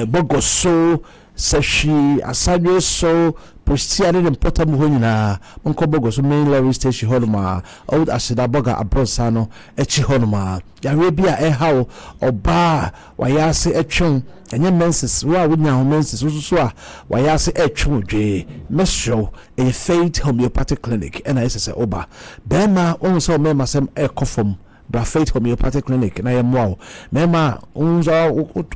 Bogoso Seshi Asadwe so Postiane de Mpota muhonyina monko Bogoso main lorry station honoma old Asida Boga Abrosano echi honoma Arabia hawo oba wayase etwon enye menses wa wonya menses so a wayase etwon dwe mesho e Faith Homeopathic Clinic na ese oba bema onso mema sem ekofom Bra Faith Homeopathic Clinic na yemwa mema onzo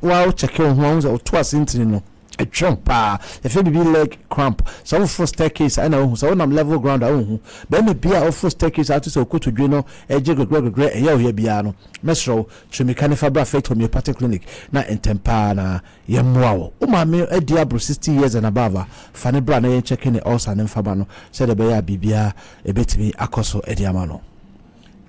wa check on onzo to asintini no etwon pa if you be leg cramp so for staircase I know so on level ground I bema bia of staircase out so koto dwe no eje gregre eya ohia bia no mesro chemikane Fabra Faith Homeopathic Clinic na entempa na yemwa wo maame adiabro 60 years and above fane bra na yen check in also na mfaba no said the beya bibia ebetimi akoso ediama no.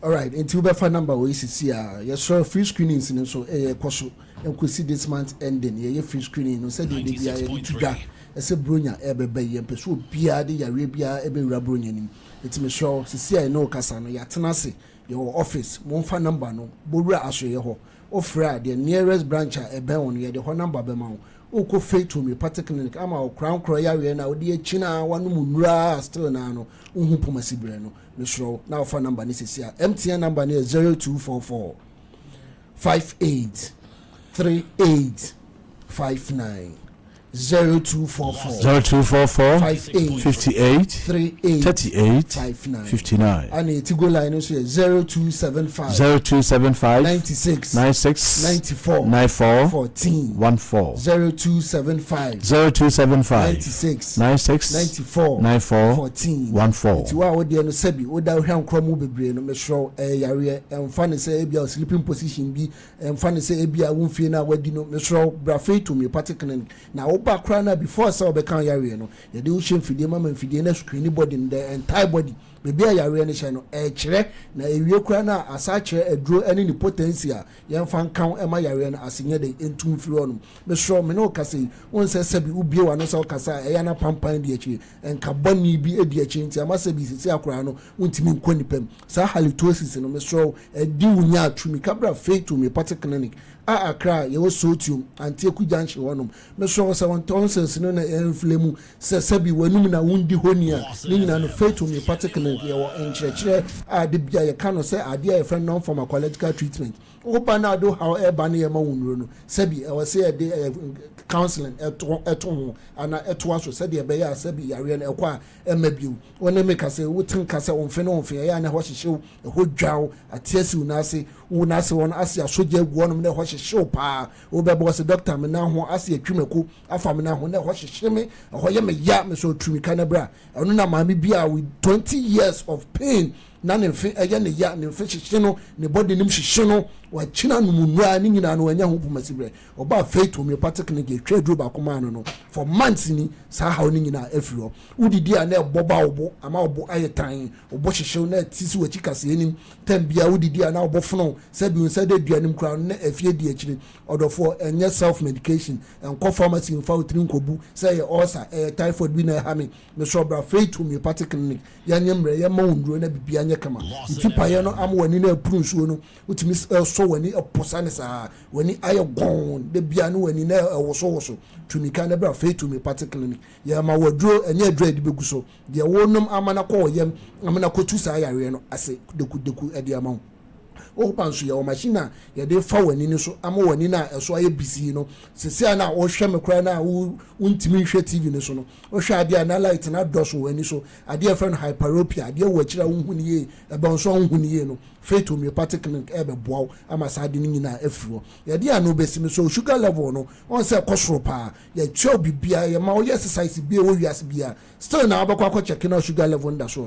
All right, and to be phone number we see your sure free screenings in so koso and could see this month ending your free screening no said the bia tuga ese bronya ebebe ye peso bia de Arabia ebe rabronya nim it me sure see I know kasa no ya tenase your office mo phone number no bowura aso ye ho ofra the nearest branch ebe on ye the number be ma oko Faith Homeopathic Clinic ama o crown croya na odi achina wanu munura still na no unhu pomasi bre no me sure now phone number ni sisi MTN number ni 0244 583859 0244 58 38 59 and the Tigo line is 0275 96 94 14 0275 96 94 14 ti wa odi eno sebi oda hwan kromo bebre no me show yare emfa ne say ebia sleeping position bi emfa ne say ebia wonfie na wadi no me show bra to me particularly na oba kra na before say obekan yare no ye de wo hye mfidie mama mfidie na screen body in the entire body bebi yare ne hye no kire na ewie kra na asa kire aduro ene ni potency a ye mfa nkan ema yare no asenye de entum firi onum me show me no kase won say sebi ubie wa no say kasa eya na pampan de achi enka boni bi edi achi nti amasa bi sisi akora no wontimi nkoni pem sa halitosis no me show edi wunya atumi kabra faith to me party clinic akra ye wo sotium antieku janche wonum me show say won tonsils no na enflemu se sebi wanum na wundi honia ni nyina no faith to me party clinic ye wo enchirechire de bia ye kano say ade ye friend non pharmacological treatment opa na do however na ye ma wonuro no sebi e wo say de counseling eto ho ana eto aso se de be ya sebi yare na ekwa emabiu wona make say wutin ka say onfe na onfe ya na ho hyehyew e ho dwaw atiasi unase won ase asoje guonum na ho hyehyew pa wo be bo se doctor me na ho ase atwimako afa me na ho na ho hyehye me ho ye me ya me so tumi kanabra ono na maami bia with 20 years of pain na ne mfe eye ne ya ne mfe hyehye no ne body nim hyehye no wa china no munua ni nyina no anya ho pomasibre oba faith homeopathic ne ge twadro ba koma no for months ni sa ha ni nyina afiro udidi a na eboba obo ama obo ayetan obo hyehye na tisi wachi kase enim tambia udidi a na obo fono sabi unsa de duanim kra na afie di akire odofo enye self medication enko pharmacy in fault ni nkobu say ulcer typhoid bi na ha me so bra faith homeopathic ne yanyemre yema wonduro na bibia anya kama tipa ye no am wani na apru nsuo no utimi so wani aposane sa wani aye gon de bia no wani na woso tumika na bra faith homeopathic clinic ya ma waduro enye adura de beguso de wonum amana ko yem amana ko tu sa yare no ase deku edi amawo o panso ya o machine ya de fa wani ni so ama wani na eso aye bisi no sese na o hwe mekra na untimi hwe TV ni so no o hwe ade na light na doso wani so ade friend hyperopia ade wo akira hunhuni ye e ba nso hunhuni ye no faith homeopathic clinic e be boaw ama sade ni nyina afiro ya de no besimi so sugar level no on say kosoro pa ya twa bibia ya ma o exercise bia wo wiase bia still na abakwa check na sugar level nda so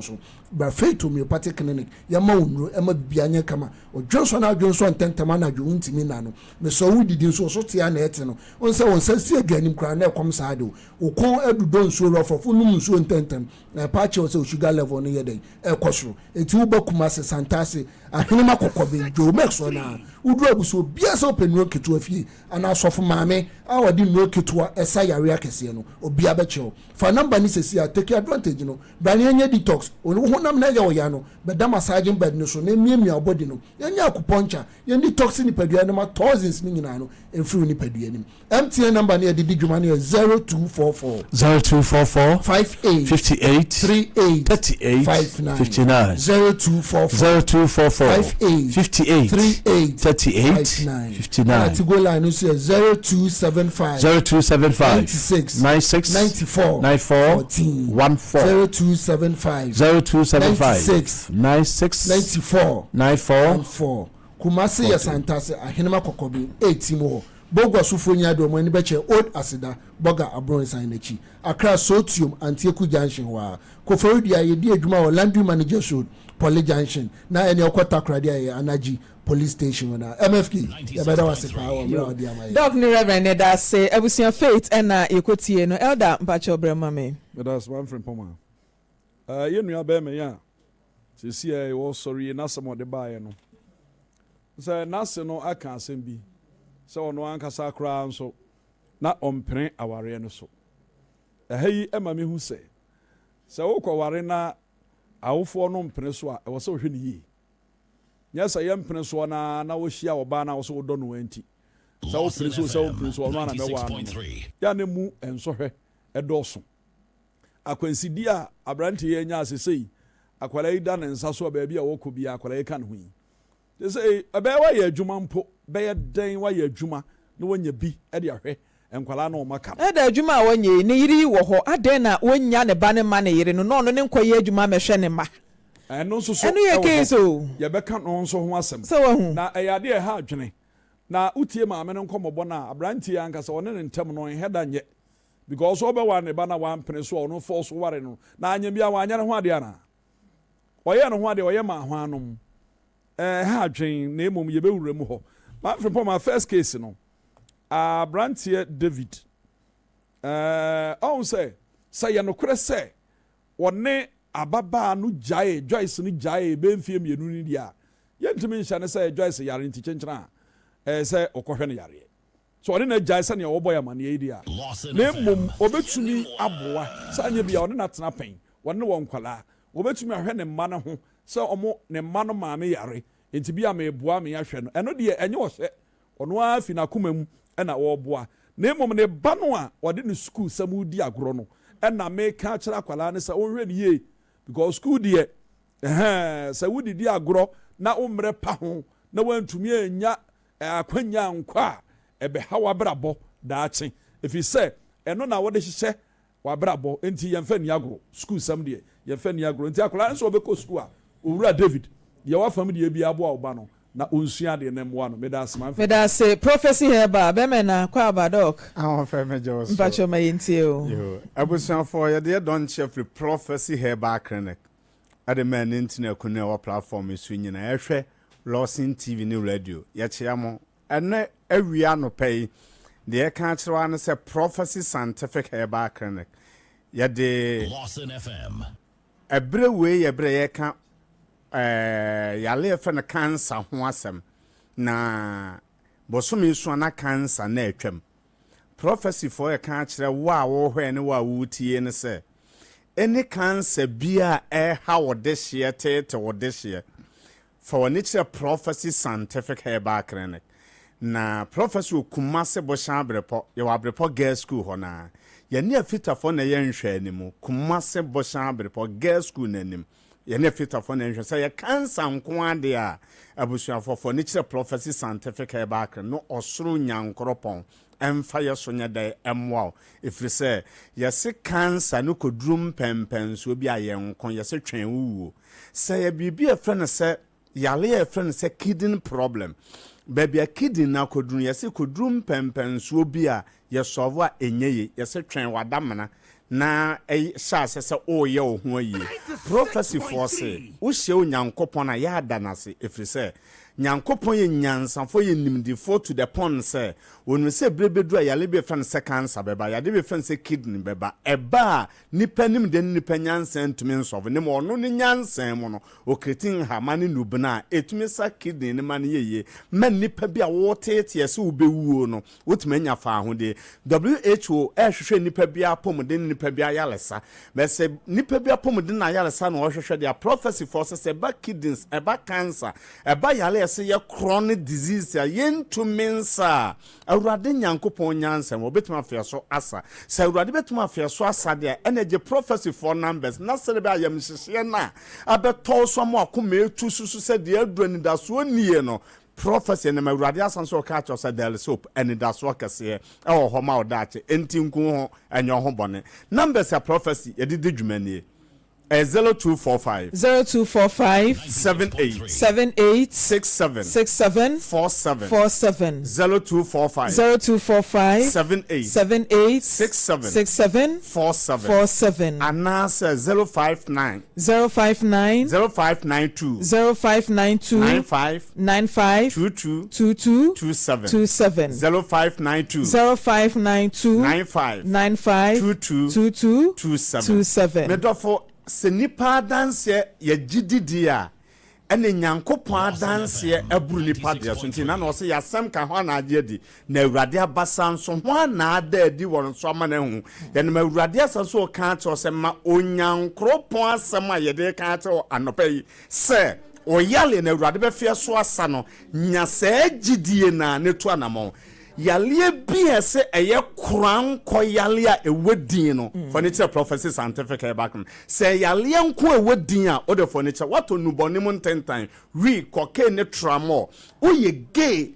ba faith homeopathic clinic ya ma wonro e ma bibia nya kama o Johnson tentama na dwo ntimi na no me so wudidi so tia na ete no on say won sasi aduanim kra na ekom saade o kon adudo nso rofofo num nso ntentem na pa che o say sugar level no yeden e kosoro eti wo bakuma se santase ahenema kokobe jo mexo na uduro abuso bia so penuro ketu afie ana asofo maame a wadi no ketu esa yare akese no obi abeche fa number ni sesi a take advantage no bani anya detox onu honam na ya oya no beda massaging bed no so na miamia body no anya akuponcha ye detox ni padua no ma thousands ni nyina no enfiri ni padua ni MTN number ni edidi dwuma ni 0244 58 38 59 0244 58 38 59 Tigo line is 0275 96 94 14 0275 94 Kumasi ya santase ahenema kokobi 8 mo Bogo sufonya do mo ni beche old asida boga abron san nachi Accra Sotium Antieku Junction wa Kofodia ye di adwuma o Landry Manager Road Poly Junction na ene okota krade ye anaji police station na MFK ya beda wase pa o bra odi amaye Doc ni Reverend da say ebusia faith na ekotie no elder mpacho brema me That's Maame Frimpomaa ye nua be me ya sisi e wo sorry na some de bae no say na se no aka asem bi se ono ankasa kra nso na ompene aware no so ehayi ema me hu se wokɔ na awofo no mpene so a ɛwɔ sɛ wohwɛ ne yi nya sɛ yɛ mpene so na wo hia oba na wo so wodɔ no anti sɛ wo pene so sɛ wo pene so no na bɛwa no ya ne mu ensohwɛ ɛdɔso akwansidi a abrante yɛ nya asesei akwala yi da ne nsa so baabi a wɔkɔ bi akwala yi ka ne ho yi sɛ ɛbɛwa yɛ adwuma mpo bɛyɛ den wayɛ adwuma na wanya bi de ahwɛ nkwalaa na ɔma ka ɛda adwuma a wɔnyɛ ne yiri wɔ hɔ adɛn na wɔnya ne ba ne ma ne yere no na ɔno ne nkɔyɛ adwuma mɛhwɛ ne ma ɛno nso so ɛno yɛ case o yɛbɛka no nso ho asɛm sɛ wahu na ɛyɛ adeɛ ɛha adwene na wotie maame no nkɔmmɔbɔ no a aberanteɛ ankasa ɔne ne ntɛm no ɛhɛ da nyɛ because ɔbɛware ne ba na wampene so ɔno fɔ so ware no na anyɛ bia wanyɛ ne ho adeɛ ana ɔyɛ ne ho adeɛ ɔyɛ ma ho anom ɛha adwene na mmom yɛbɛwura mu hɔ Maame Frimpomaa first case no aberanteɛ David ɔhu sɛ yɛ nokorɛ sɛ wɔne ababaa no gyae Joyce no gyae bɛmfie mmienu no deɛ a yɛntumi nhyɛ ne sɛ Joyce yare nti kyenkyena a sɛ ɔkɔhwɛ no yareɛ so ɔne na gyae sɛnea wɔbɔ yɛ amanneɛ yi deɛ a na mmom ɔbɛtumi aboa sɛ anyɛ bia ɔne no atena pɛn wɔne wɔ nkwalaa wɔbɛtumi ahwɛ ne mma no ho sɛ ɔmo ne mma no maame yare nti bi a meboa me ahwɛ no ɛno deɛ ɛnyɛ ɔhyɛ ɔno ara fi n'akoma mu ɛna wɔreboa na mmom ne ba no a ɔde ne sukuu sɛ mu di agorɔ no ɛna meka kyerɛ akwalaa ne sɛ ɔnhwɛ no yie because sukuu deɛ sɛ wodidi agorɔ na wommerɛ pa ho na wantumi anya akwanya nkɔ a ɛbɛha wabrabɔ daakye ɛfiri sɛ ɛno na wɔde hyehyɛ wabrabɔ nti yɛmfa ni agorɔ sukuu sɛm deɛ yɛmfa ni agorɔ nti akwalaa nso ɔbɛkɔ sukuu a owura David deɛ wafam deɛ bi aboa wo ba no na onsua deɛ na mmoa no meda ase prophecy heba bɛmɛ na kwa abadok fɛ mɛgye wo so mpakyɛ ma yɛntie o abusuafoɔ yɛde dɔn kyɛ firi prophecy heba clinic ade ma ne ntina kunu ɛwɔ platform so nyina ɛhwɛ Lawson TV ne radio yɛkyea mo ɛnɛ awia no pɛi deɛ ɛka kyerɛwa no sɛ prophecy scientific heba clinic yɛde Lawson FM ɛbrɛ wei yɛbrɛ yɛka yale efe na cancer ho asem na bosomi so na cancer na atwam prophecy for e kan kire wa wo hwe ne wa wutie ne se any cancer bia ha wo de hye tete wo de hye for ni kire prophecy scientific herbal clinic na prophecy okumase bo shan brepo ye wa brepo girls school ho na ye ne afitafo na ye nhwe animu kumase bo shan brepo girls school na anim yene fitafo na nhwe say ye cancer nko ade a abusuafo ni kire prophecy scientific herbal no osoro nyankropon emfa ye so nya dai emwa ifiri say ye se cancer no kodrum pempen so bi aye nko ye se twen wuwo say ye bibi e friend say yale e friend say kidney problem baby a kidney na kodrum ye se kodrum pempen so bi a ye solve a enye ye se twen wadamana na sha se o ye o ho ayi prophecy for say wo hye onyankopon na ya adanase ifiri say nyankopon ye nyansafo ye nimdifo to the pond say wonu se brebedu a yale be fan se cancer beba yade be fan se kidney beba eba nipa nim de nipa nyansan tumi nsovo ne mo no ne nyansan mo no o kretin ha mane nubna etumi sa kidney ne mane yeye man nipa bi a wo tete se wo bewuo no wotumi nya fa ho de WHO hwehwe nipa bi apom de nipa bi ayalesa me se nipa bi apom de na ayalesa no hwehwe de prophecy for say ba kidneys eba cancer eba yale say ye chronic disease ya yentu mensa awurade nyankopon nyansem obetuma afiaso asa say awurade betuma afiaso asa de energy prophecy for numbers na sere be ayam hihye na abeto so mo akoma etu susu say de adurani da so nie no prophecy na awurade asanso ka cha say del soap and da so kase e wo ho ma odache enti nku ho enyo ho bone numbers ya prophecy ye de dwumanie 0245 78 67 47 0245 78 67 47 anasa 059 0592 95 22 27 0592 95 22 27 medofo senipa dance ye gididi a ene nyankopon dance aburu nipa de so ntina na o se yasem ka ho na age di na awurade abasa so ho na ada adi won so ama na hu ye na awurade asanso ka cho se ma onyankropon asem a ye de ka cho anopai se oyale na awurade be fie so asa no nya se gidie na ne to anamo yale bi ese eye kran ko yale a ewodin no furniture prophecy scientific back say yale nko ewodin a o de furniture what onuboni mo ntentan we koke ne tramo o ye gay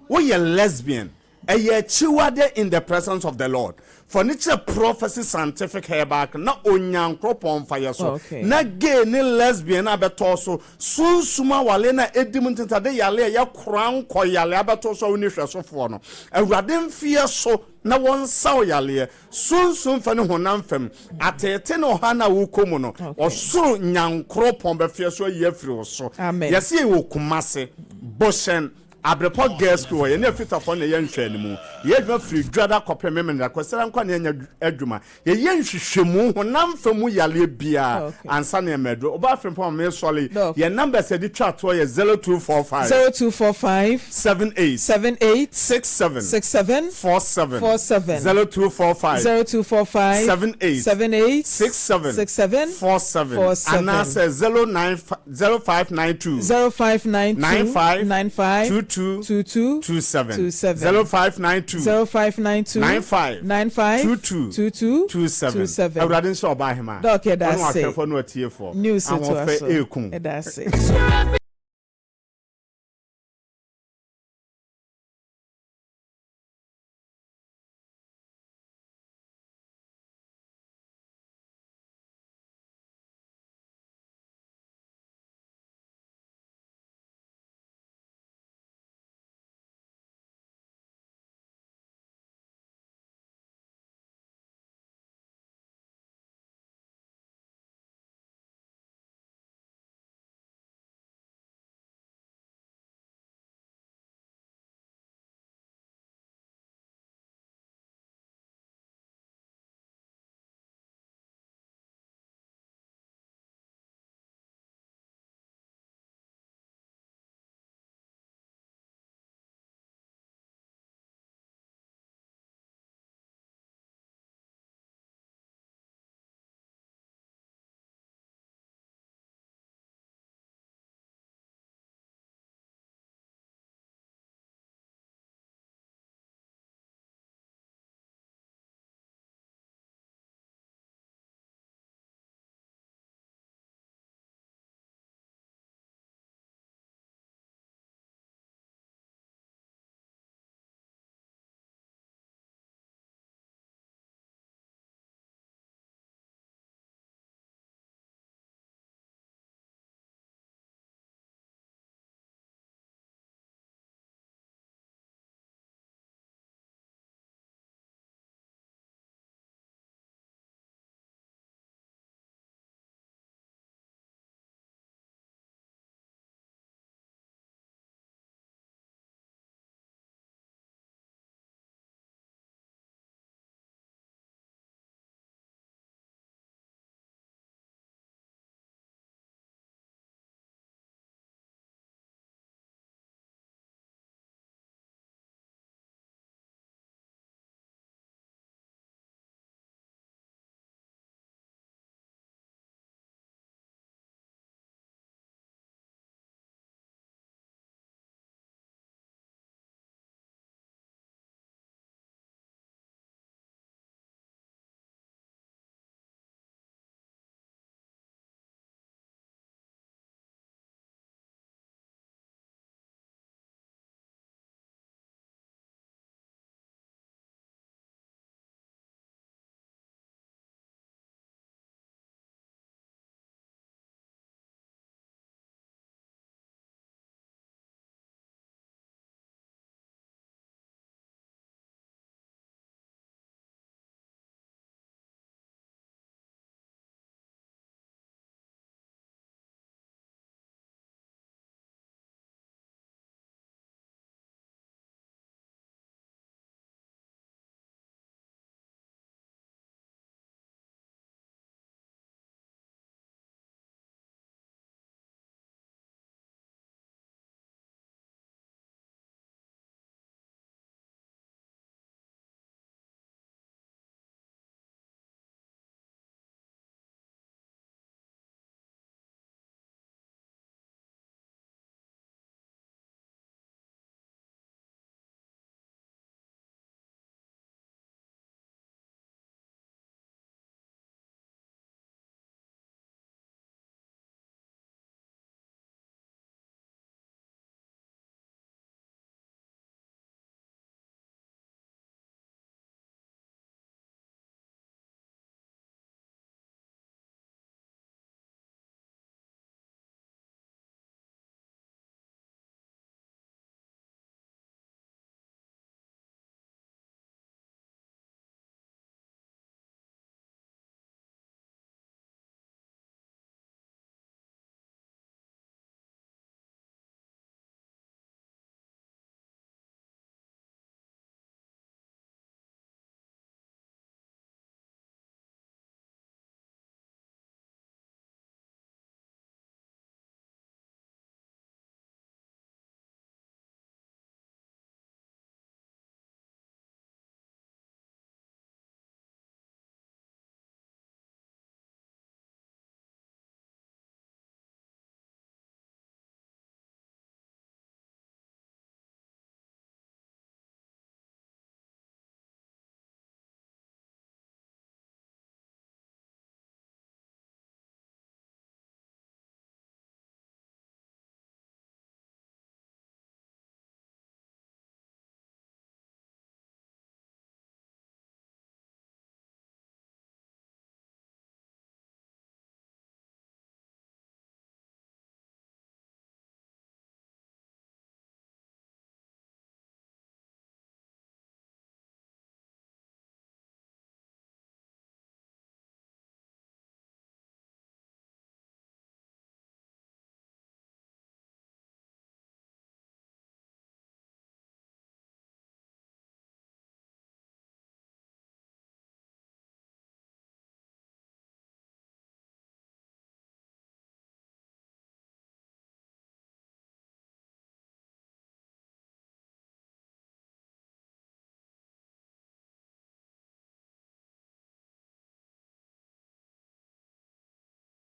woyɛ lesbian ɛyɛ akyiwade in the presence of the Lord. For nature prophecy scientific hair back na onyankopɔn fa yɛ so na gay ne lesbian abɛtɔ so sunsuma wale na edim ntentade yale ya koran kɔ yale abɛtɔ so woni hwɛsofoɔ no awurade mfie so na wɔn saw yale sunsun fa ne honam fam atete no ha na wo komu no ɔsoro nyankopɔn bɛfie so yɛ firi so yɛse wo kumase boshen Abrepo girls school ye na fitafo na ye nhwe ne mu ye dwa free dwada kopɛ memene da kwesera nkwa na nya adwuma ye nhwehwemu honam famu yale bia ansa na emedo oba Frimpomaa me sole ye number se di twa to ye 0245 78 67 47 0245 78 67 47 and say 0592 95 22 27 0592 95 22 Everybody so buy him. Okay, that's it. News to us.